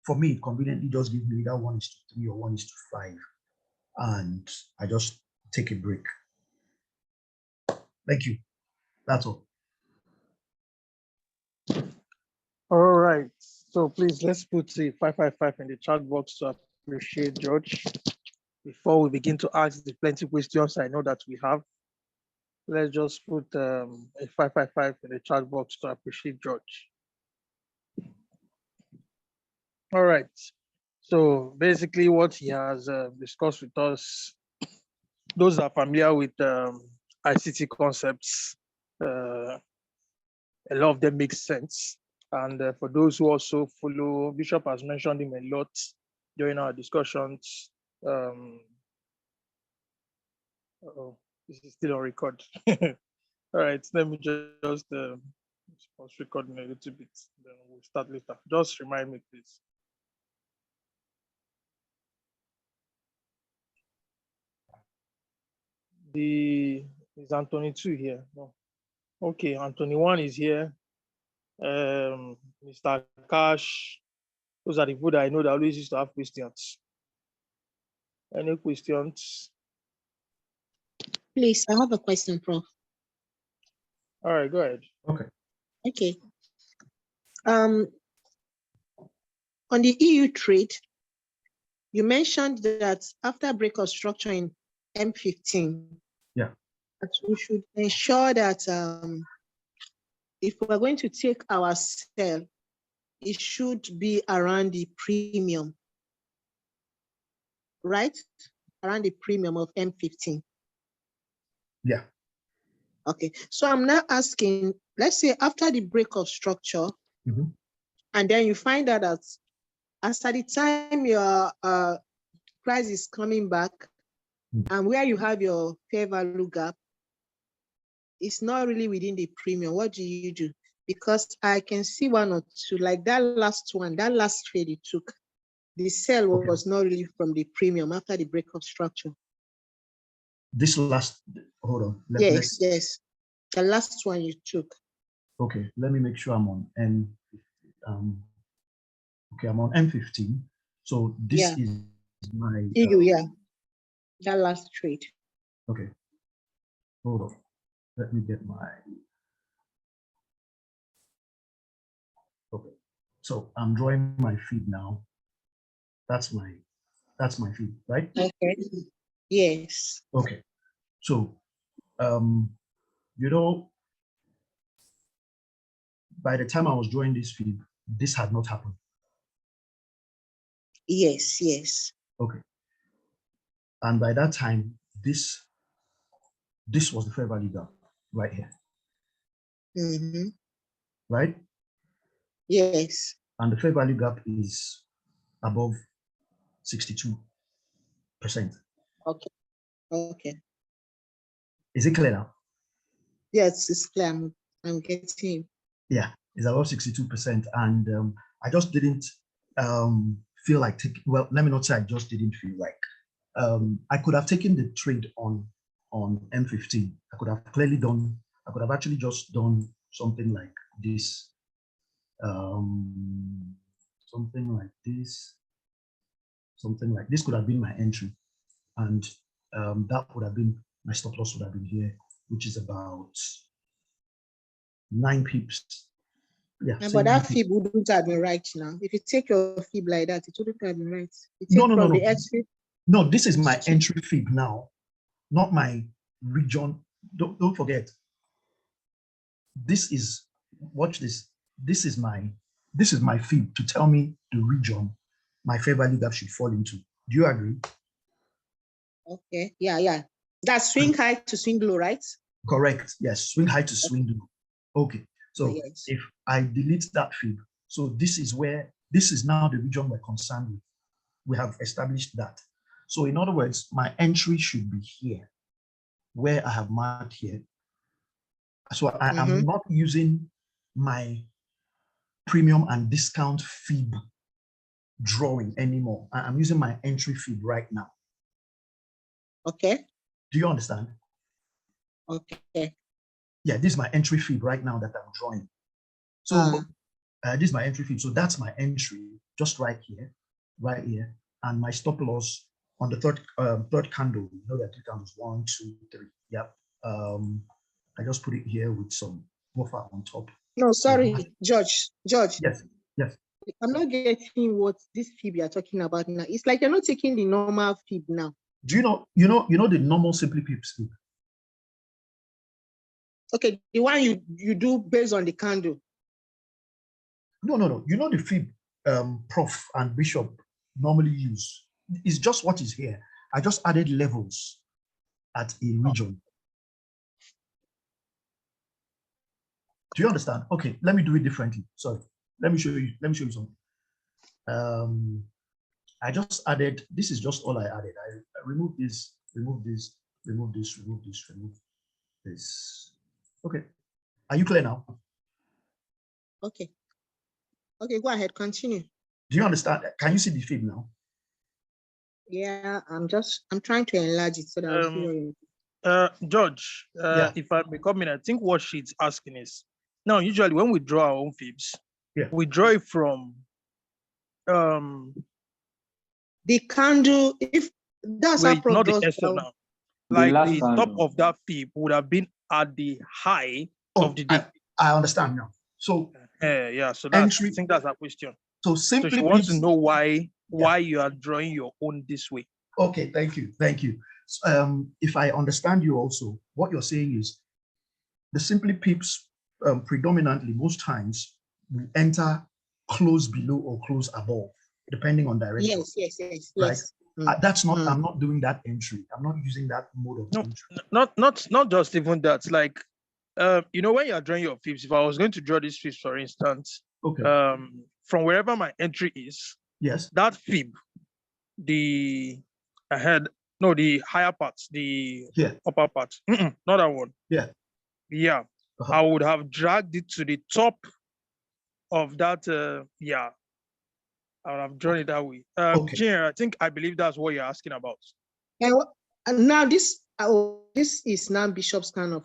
it conveniently just gives me either 1:3 or 1:5. And I just take a break. Thank you. That's all. All right. So please, let's put the 555 in the chat box to appreciate George. Before we begin to ask the plenty questions I know that we have, let's just put a 555 in the chat box to appreciate George. All right. So basically what he has discussed with us, those are familiar with ICT concepts, a lot of them make sense. And for those who also follow, Bishop has mentioned him a lot during our discussions. This is still on record. All right, let me just pause recording a little bit, then we'll start later. Just remind me, please. Is Anthony 2 here? No. Okay, Anthony 1 is here. Mr. Cash, those are the people that I know that always used to have questions. Any questions? Please, I have a question, Prof. All right, go ahead. Okay. On the EU trade, you mentioned that after break of structure in M15, that we should ensure that if we're going to take our sell, it should be around the premium, right? Around the premium of M15. Yeah. Okay, so I'm now asking, let's say after the break of structure, and then you find out that as at the time your price is coming back, and where you have your fair value gap, it's not really within the premium. What do you do? Because I can see one or two, like that last one, that last trade you took, the sell was not really from the premium after the break of structure. This last, hold on. Yes, the last one you took. Okay, let me make sure I'm on N. Okay, I'm on M15. So this is my. That last trade. Okay, hold on. Let me get my. Okay, so I'm drawing my feed now. That's my feed, right? Okay. Yes. Okay, so you know, by the time I was drawing this feed, this had not happened. Yes, yes. Okay. And by that time, this was the fair value gap right here. Right? Yes. And the fair value gap is above 62%. Okay. Okay. Is it clear now? Yes, it's clear. I'm getting. Yeah, it's above 62%. And I just didn't feel like taking, well, let me not say I just didn't feel like. I could have taken the trade on M15. I could have clearly done, I could have actually just done something like this. Something like this. Something like this could have been my entry. And that would have been, my stop loss would have been here, which is about 9 pips. Yeah. But that fib wouldn't have been right now. If you take your fib like that, it wouldn't have been right. No. No, this is my entry fib now, not my region. Don't forget. This is, watch this. This is my fib to tell me the region my fair value gap should fall into. Do you agree? Okay. Yeah. That's swing high to swing low, right? Correct. Yes. Swing high to swing low. Okay. So if I delete that fib, so this is now the region we're concerned with. We have established that. So in other words, my entry should be here, where I have marked here. So I am not using my premium and discount fib drawing anymore. I'm using my entry fib right now. Okay. Do you understand? Okay. Yeah, this is my entry fib right now that I'm drawing. So this is my entry fib. So that's my entry just right here. And my stop loss on the third candle. You know, there are 3 candles, 1, 2, 3. Yep. I just put it here with some buffer on top. No, sorry, George. Yes. I'm not getting what this fib you're talking about now. It's like you're not taking the normal fib now. Do you know the normal simply pips fib? Okay, the one you do based on the candle. No. You know the fib Prof and Bishop normally use. It's just what is here. I just added levels at a region. Do you understand? Okay, let me do it differently. Sorry. Let me show you something. I just added, this is just all I added. I removed this, remove this. Okay. Are you clear now? Okay, go ahead, continue. Do you understand? Can you see the fib now? Yeah, I'm trying to enlarge it so that I'll see. George, if I may come in, I think what she's asking is, now usually when we draw our own fibs, we draw it from the candle. If that's not the external, like the top of that fib would have been at the high of the day. I understand now. So so that's, I think that's our question. So simply, so she wants to know why you are drawing your own this way. Okay, thank you. If I understand you also, what you're saying is the simply pips predominantly most times we enter close below or close above, depending on direction. Yes. Right. That's not. I'm not doing that entry. I'm not using that mode of entry. Not just even that. Like You know, when you're drawing your fibs, if I was going to draw these fibs, for instance, Okay. From wherever my entry is, Yes. that fib, the higher parts, the upper part, not that one. Yeah. Yeah. I would have dragged it to the top of that. Yeah. I would have drawn it that way. Junior, I believe that's what you're asking about. And now this is now Bishop's kind of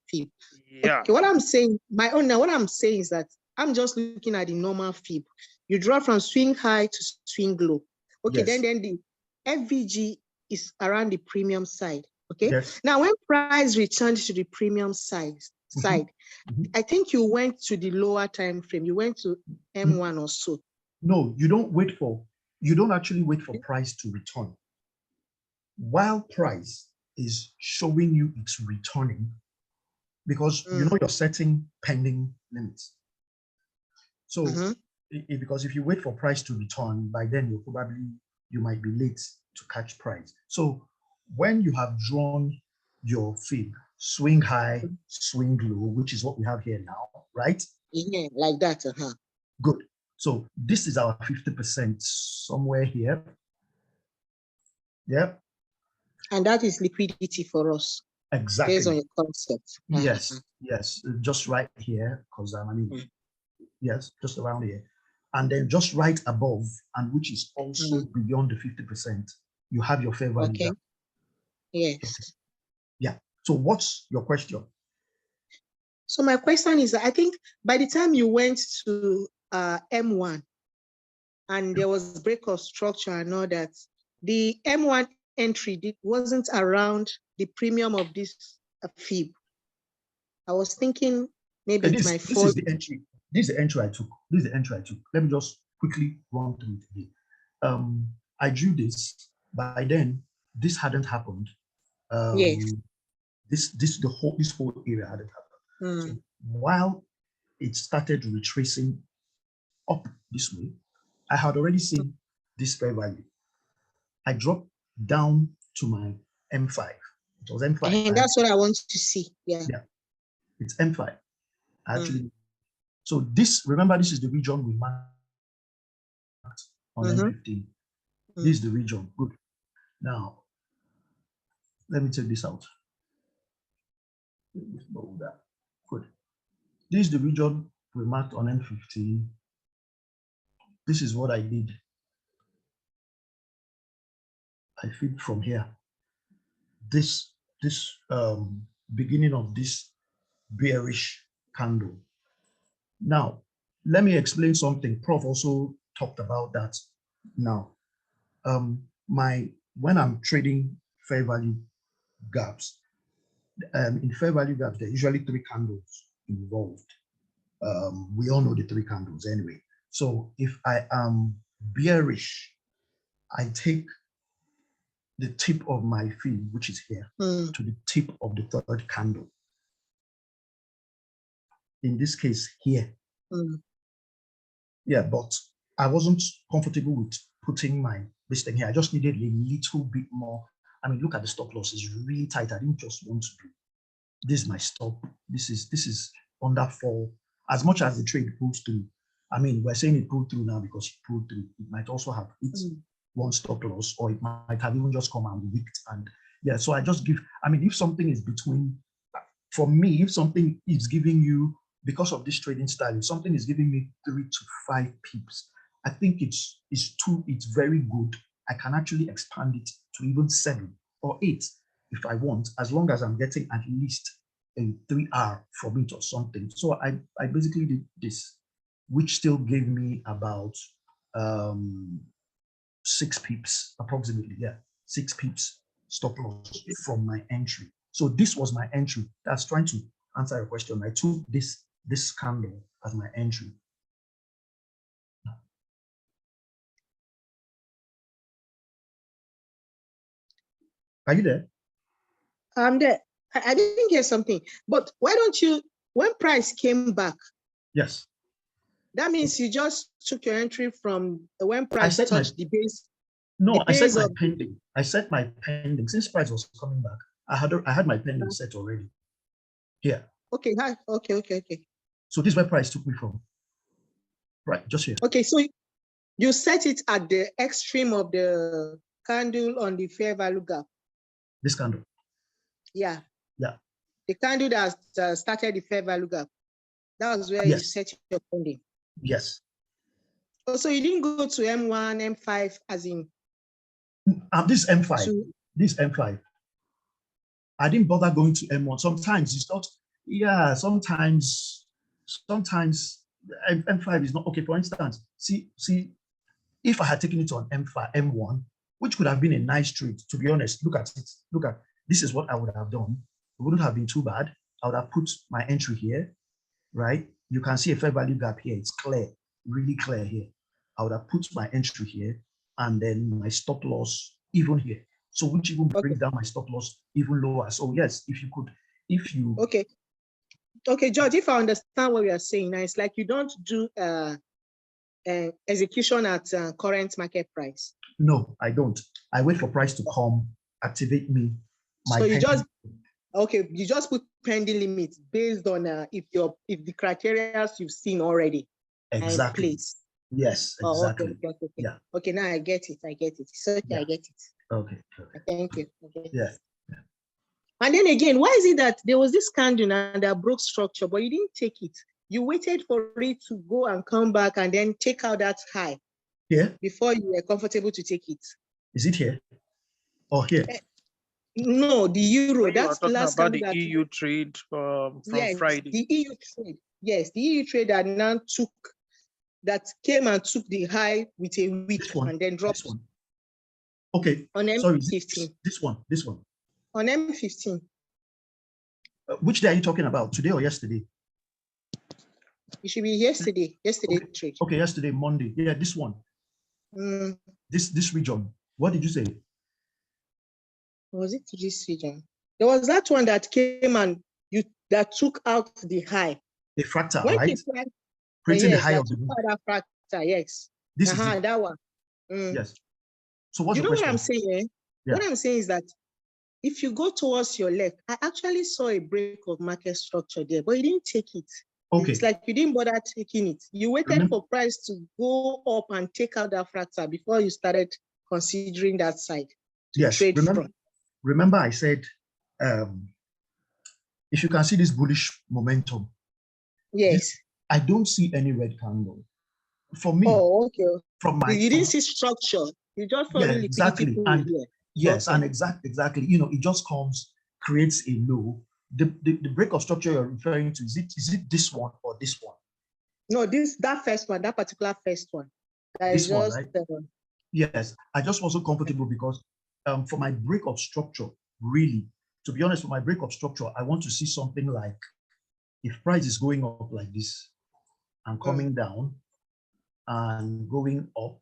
fib. Yeah. Okay, what I'm saying is that I'm just looking at the normal fib. You draw from swing high to swing low. Okay, yes. then the FVG is around the premium side. Okay. Yes. Now when price returned to the premium side, I think you went to the lower time frame. You went to M1 or so. No, you don't actually wait for price to return. While price is showing you it's returning, because you know you're setting pending limits. So because if you wait for price to return, by then you might be late to catch price. So when you have drawn your fib, swing high, swing low, which is what we have here now, right? Yeah, like that. Good. So this is our 50% somewhere here. Yep. And that is liquidity for us. Exactly. Based on your concept. Yes, yes. Just right here, because yes, just around here. And then just right above, and which is also beyond the 50%, you have your fair value. Okay. Yes. Okay. Yeah. So what's your question? So my question is, I think by the time you went to M1 and there was break of structure and all that, the M1 entry wasn't around the premium of this fib. I was thinking maybe it's my fault. This is the entry. This is the entry I took. Let me just quickly run through it again. I drew this. By then, this hadn't happened. Yes. This whole area hadn't happened. So while it started retracing up this way, I had already seen this fair value. I dropped down to my M5. It was M5. And that's what I want to see. Yeah. Yeah. It's M5. Actually. So this, remember, this is the region we marked on M15. This is the region. Good. Now, let me take this out. Good. This is the region we marked on M15. This is what I did. I feed from here. This beginning of this bearish candle. Now, let me explain something. Prof also talked about that. Now, when I'm trading fair value gaps, in fair value gaps, there are usually 3 candles involved. We all know the 3 candles anyway. So if I am bearish, I take the tip of my feed, which is here, to the tip of the 3rd candle. In this case, here. Yeah, but I wasn't comfortable with putting this thing here. I just needed a little bit more. I mean, look at the stop loss. It's really tight. I didn't just want to do. This is my stop. This is under 4. As much as the trade pulls through. I mean, we're saying it pulled through now because it pulled through. It might also have hit one stop loss, or it might have even just come and wicked. And yeah, so I just give, I mean, if something is between, for me, if something is giving you, because of this trading style, if something is giving me 3 to 5 pips, I think it's very good. I can actually expand it to even 7 or 8 if I want, as long as I'm getting at least a 3R from it or something. So I basically did this, which still gave me about 6 pips approximately. Yeah, 6 pips stop loss from my entry. So this was my entry. That's trying to answer your question. I took this candle as my entry. Are you there? I'm there. I didn't get something, but why don't you, when price came back? Yes. That means you just took your entry from when price touched the base. No, I set my pending. I set my pending. Since price was coming back, I had my pending set already. Here. Okay, okay. So this is where price took me from. Right, just here. Okay, so you set it at the extreme of the candle on the fair value gap. This candle. Yeah. Yeah. The candle that started the fair value gap. That was where you set your funding. Yes. Oh, so you didn't go to M1, M5 as in? This M5. This M5. I didn't bother going to M1. Sometimes it's not. Yeah. Sometimes M5 is not okay. For instance, see, if I had taken it on M5, M1, which could have been a nice trade, to be honest. Look at it. Look at this is what I would have done. It wouldn't have been too bad. I would have put my entry here, right? You can see a fair value gap here. It's clear, really clear here. I would have put my entry here and then my stop loss even here. So which even brings down my stop loss even lower. So yes, if you Okay, George, if I understand what you are saying now, it's like you don't do execution at current market price. No, I don't. I wait for price to come, activate me. So you just put pending limits based on if the criteria you've seen already. Exactly. Yes, exactly. Okay. Yeah. Okay, now I get it. So okay, I get it. Okay. Thank you. Okay. Yeah. And then again, why is it that there was this candle and that broke structure, but you didn't take it? You waited for it to go and come back and then take out that high. Yeah. Before you were comfortable to take it. Is it here? Or here? No, the euro. That's the last about the EU trade from Friday. The EU trade. Yes, the EU trade that came and took the high with a wick and then dropped. This one. Okay. On M15. Sorry, this one. On M15. Which day are you talking about? Today or yesterday? It should be yesterday. Yesterday trade. Okay, yesterday, Monday. Yeah, this one. This region. What did you say? Was it this region? There was that one that came and that took out the high. A fractal, right? Creating the high of the that fractal, yes. This is it. That one. Yes. So what's you know question? What I'm saying? Yeah. What I'm saying is that if you go towards your left, I actually saw a break of market structure there, but you didn't take it. Okay. It's like you didn't bother taking it. You waited for price to go up and take out that fractal before you started considering that side to trade from. Remember I said, if you can see this bullish momentum. Yes. I don't see any red candle. For me. Oh, okay. You didn't see structure. You just saw liquidity. Exactly. And yes, and exactly. It just comes, creates a low. The break of structure you're referring to, is it this one or this one? No, that first one, that particular first one. This one, right? Yes, I just wasn't comfortable because for my break of structure, really, to be honest, for my break of structure, I want to see something like, if price is going up like this and coming down and going up,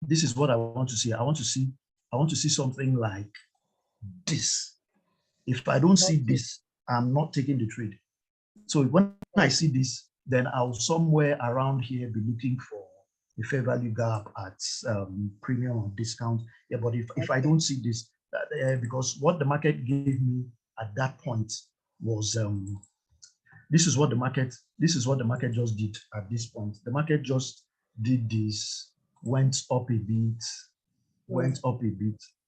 this is what I want to see. I want to see something like this. If I don't see this, I'm not taking the trade. So when I see this, then I'll somewhere around here be looking for a fair value gap at premium or discount. Yeah, but if I don't see this, because what the market gave me at that point was this is what the market just did at this point. The market just did this, went up a bit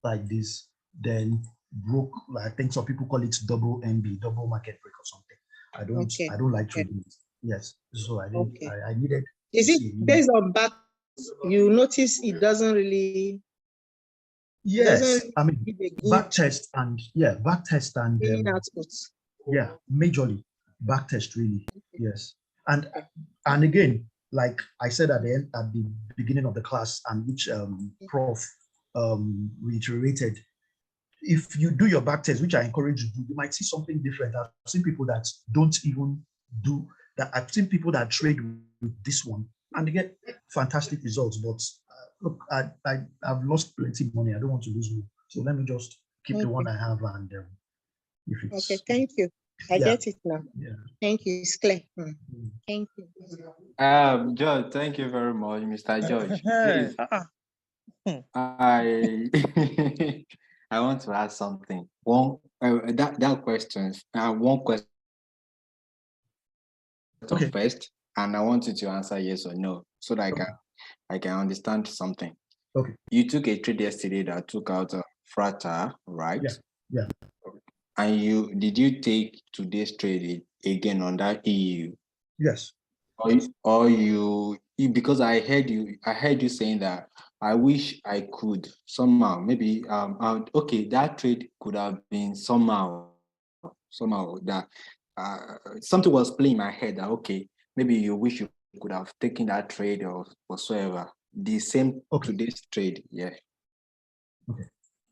like this, then broke, I think some people call it double MB, double market break or something. I don't like trading it. Yes. So I didn't I needed. Is it based on back? You notice it doesn't really. Yes, I mean back test and outputs. Yeah, majorly back test really. Yes. And again, like I said at the beginning of the class, and which Prof reiterated, if you do your back test, which I encourage you to do, you might see something different. I've seen people that don't even do that. I've seen people that trade with this one and they get fantastic results. But look, I've lost plenty of money. I don't want to lose more. So let me just keep the one I have. And if it's okay, thank you. I get it now. Yeah. Thank you. It's clear. Thank you. George, thank you very much, Mr. George. Please. I want to ask something. One question. Okay. first, and I want you to answer yes or no, so that I can understand something. Okay. You took a trade yesterday that took out a fractal, right? Yeah. And did you take today's trade again on that EU? Yes. Or you because I heard you saying that I wish I could somehow, maybe okay, that trade could have been somehow that something was playing in my head that okay, maybe you wish you could have taken that trade or whatsoever. The same today's trade, yeah.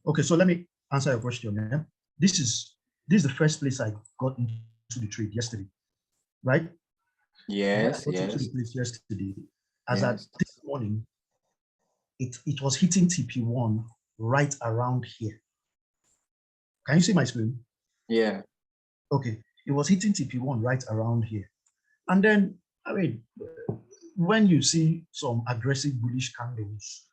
Okay, so let me answer your question. Yeah? This is the first place I got into the trade yesterday, right? Yes. Into the place yesterday. As yes. at this morning, it was hitting TP1 right around here. Can you see my screen? Yeah. Okay, it was hitting TP1 right around here. And then, I mean, when you see some aggressive bullish candles,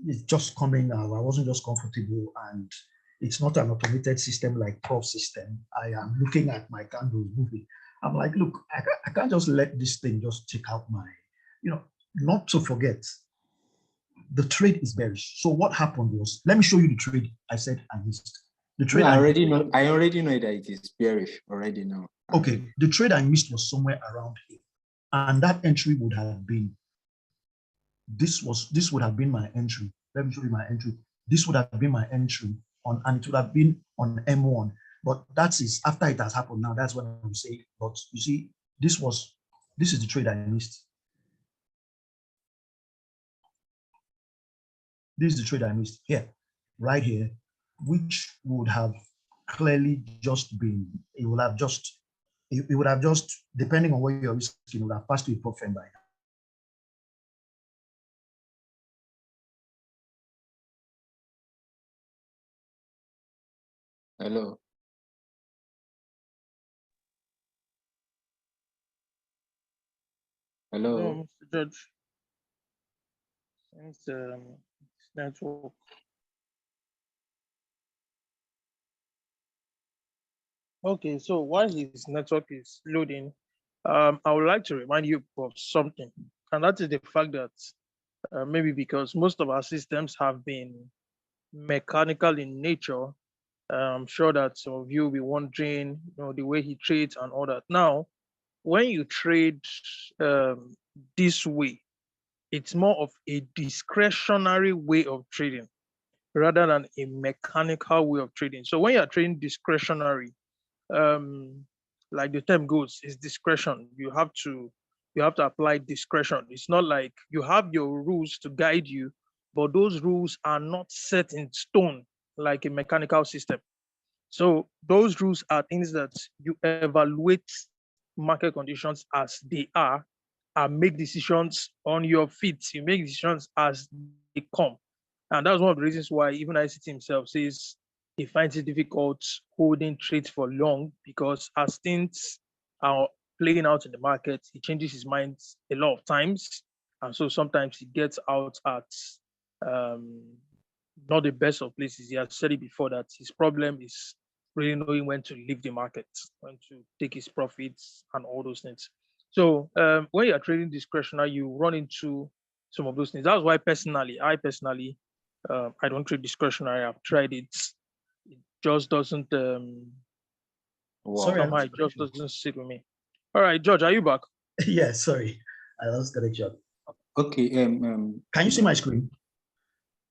it's just coming out. I wasn't just comfortable, and it's not an automated system like Prof system. I am looking at my candles moving. I'm like, look, I can't just let this thing just check out my, not to forget, the trade is bearish. So what happened was, let me show you the trade I said I missed. The trade I already know that it is bearish already now. Okay, the trade I missed was somewhere around here. And that entry would have been, this would have been my entry. Let me show you my entry. This would have been my entry and it would have been on M1. But that is after it has happened now. That's what I'm saying. But you see, this is the trade I missed. This is the trade I missed here, right here, which would have clearly just been, it would have just, depending on where you're risking, it would have passed to a profit by now. Hello. Hello. No, Mr. Judge. It's network. Okay, so while his network is loading, I would like to remind you of something, and that is the fact that maybe because most of our systems have been mechanical in nature, I'm sure that some of you will be wondering, the way he trades and all that. Now, when you trade this way, it's more of a discretionary way of trading rather than a mechanical way of trading. So when you're trading discretionary, like the term goes, is discretion. You have to apply discretion. It's not like you have your rules to guide you, but those rules are not set in stone like a mechanical system. So those rules are things that you evaluate market conditions as they are and make decisions on your feet. You make decisions as they come. And that's one of the reasons why even ICT himself says he finds it difficult holding trades for long, because as things are playing out in the market, he changes his mind a lot of times. And so sometimes he gets out at not the best of places. He has said it before that his problem is really knowing when to leave the market, when to take his profits and all those things. So when you're trading discretionary, you run into some of those things. That's why I personally, I don't trade discretionary. I've tried it. It just doesn't, somehow it just doesn't sit with me. All right, George, are you back? Yeah, sorry. I lost connection. Okay. Can you see my screen?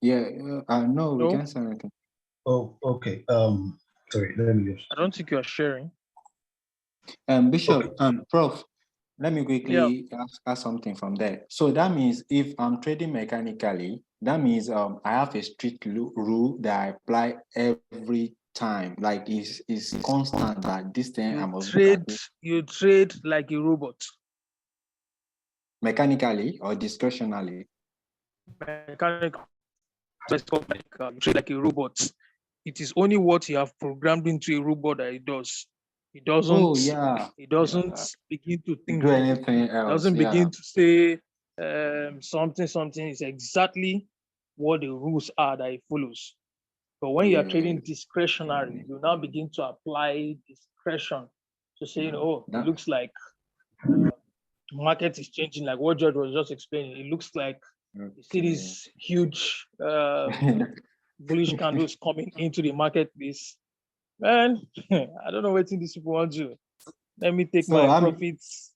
Yeah. No, we can't see anything. Oh, okay. Sorry, let me just. I don't think you are sharing. Bishop, Okay. Prof, let me quickly ask something from there. So that means if I'm trading mechanically, that means I have a strict rule that I apply every time. Like it's constant that this thing I must you trade like a robot. Mechanically or discretionally? Mechanical. You trade like a robot. It is only what you have programmed into a robot that it does. It doesn't. Oh yeah. It doesn't begin to think. Do anything else? It doesn't begin to say something. Is exactly what the rules are that it follows. But when you are trading discretionary, you now begin to apply discretion to say, it looks like market is changing, like what George was just explaining. It looks like you see these huge bullish candles coming into the marketplace. Man, I don't know what these people want to do. Let me take my profits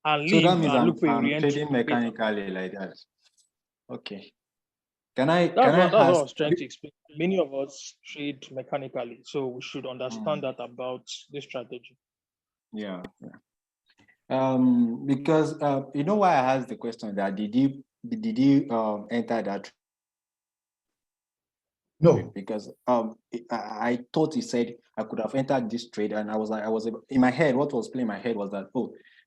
and leave that means and look for a I'm re-entry trading later. mechanically like that. Okay. Can I That's what I ask? was trying to explain. Many of us trade mechanically, so we should understand that about this strategy. Yeah. Because you know why I asked the question that did you enter that? No. Because I thought he said I could have entered this trade, and I was in my head. What was playing in my head was that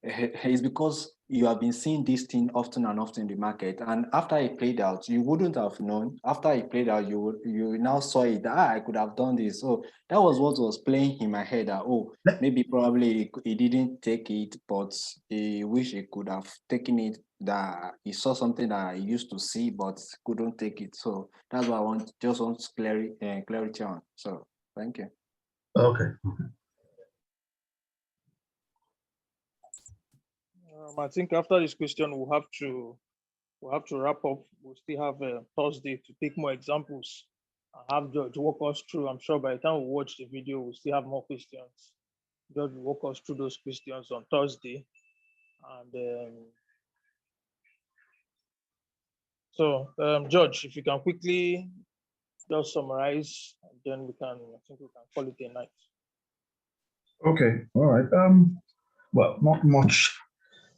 it's because you have been seeing this thing often and often in the market, and after it played out, you wouldn't have known. After it played out, you now saw it. I could have done this. So that was what was playing in my head. That maybe probably he didn't take it, but he wish he could have taken it. That he saw something that he used to see but couldn't take it. So that's what I want clarity on. So thank you. Okay. I think after this question, we'll have to wrap up. We'll still have Thursday to take more examples. I'll have George walk us through. I'm sure by the time we watch the video, we'll still have more questions. George will walk us through those questions on Thursday. And so, George, if you can quickly just summarize, and then I think we can call it a night. Okay, all right. Well, not much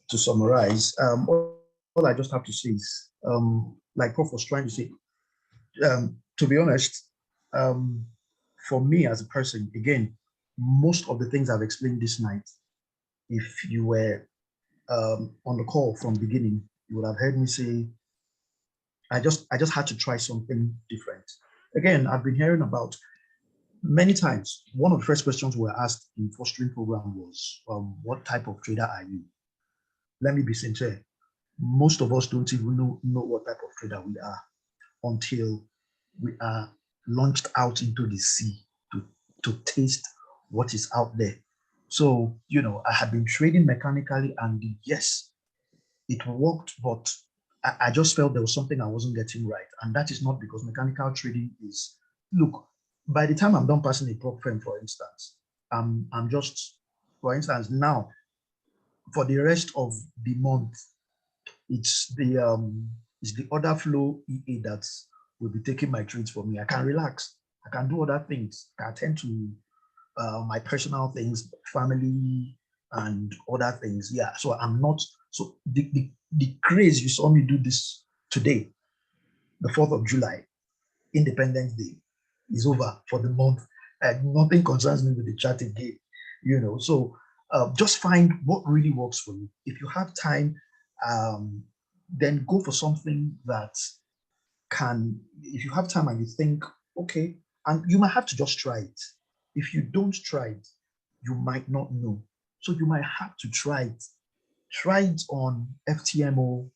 to summarize. All I just have to say is, like Prof was trying to say, to be honest, for me as a person, again, most of the things I've explained this night, if you were on the call from the beginning, you would have heard me say, I just had to try something different. Again, I've been hearing about many times. One of the first questions we were asked in fostering program was, what type of trader are you? Let me be sincere. Most of us don't even know what type of trader we are until we are launched out into the sea to taste what is out there. So, I had been trading mechanically, and yes, it worked, but I just felt there was something I wasn't getting right. And that is not because mechanical trading is, look, by the time I'm done passing a prop firm, for instance, I'm just, for instance, now, for the rest of the month, it's the OrderFlow EA that will be taking my trades for me. I can relax. I can do other things. I attend to my personal things, family, and other things. Yeah. So I'm not. So the craze you saw me do this today, the 4th of July, Independence Day, is over for the month, and nothing concerns me with the chart again. So just find what really works for you. If you have time, then go for something that can. If you have time and you think, okay, and you might have to just try it. If you don't try it, you might not know. So you might have to try it. Try it on FTMO,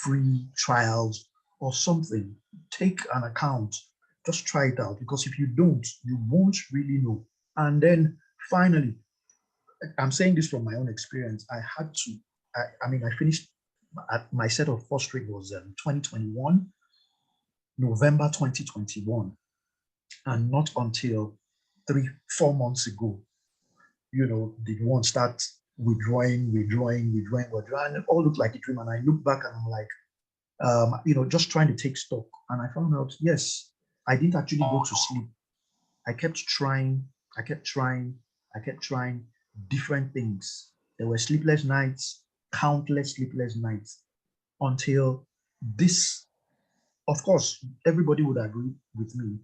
free trials or something. Take an account. Just try it out, because if you don't, you won't really know. And then finally, I'm saying this from my own experience. I had to. I finished my set of first trade was 2021, November 2021, and not until 3-4 months ago, did one start withdrawing, and it all looked like a dream. And I look back and I'm like, just trying to take stock. And I found out, yes, I didn't actually go to sleep. I kept trying different things. There were sleepless nights, countless sleepless nights, until this, of course, everybody would agree with me.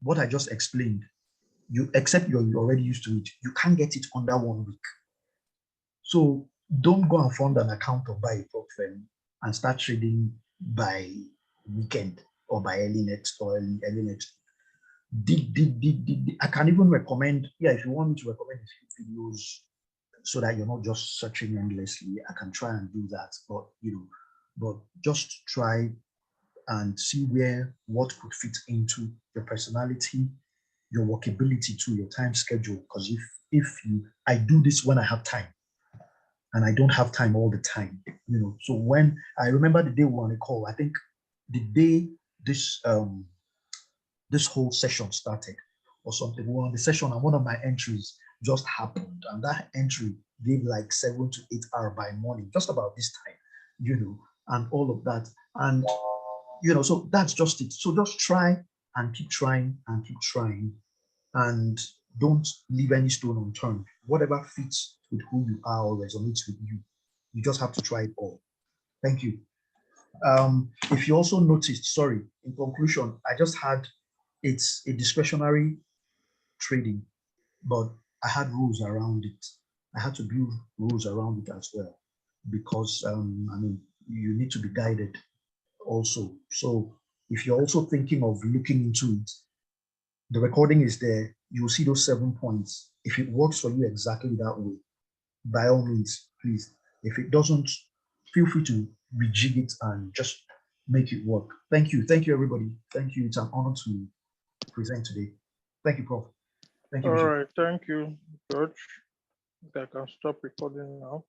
What I just explained, except you're already used to it, you can't get it under 1 week. So don't go and fund an account or buy a prop firm and start trading by weekend or by early next. Dig. I can even recommend, if you want me to recommend a few videos so that you're not just searching endlessly, I can try and do that. But just try and see what could fit into your personality, your workability to your time schedule. Because if I do this when I have time, and I don't have time all the time, So when I remember the day we were on a call, I think the day this this whole session started or something, we were on the session and one of my entries just happened, and that entry gave like 7 to 8 hours by morning, just about this time, and all of that. And so that's just it. So just try and keep trying and keep trying, and don't leave any stone unturned. Whatever fits with who you are or resonates with you, you just have to try it all. Thank you. If you also noticed, sorry, in conclusion, I just had, it's a discretionary trading, but I had rules around it. I had to build rules around it as well, because you need to be guided also. So if you're also thinking of looking into it, the recording is there. You'll see those 7 points. If it works for you exactly that way, by all means, please. If it doesn't, feel free to rejig it and just make it work. Thank you. Thank you, everybody. Thank you. It's an honor to present today. Thank you, Prof. Thank you. All Bishop. right, thank you, George. I can stop recording now.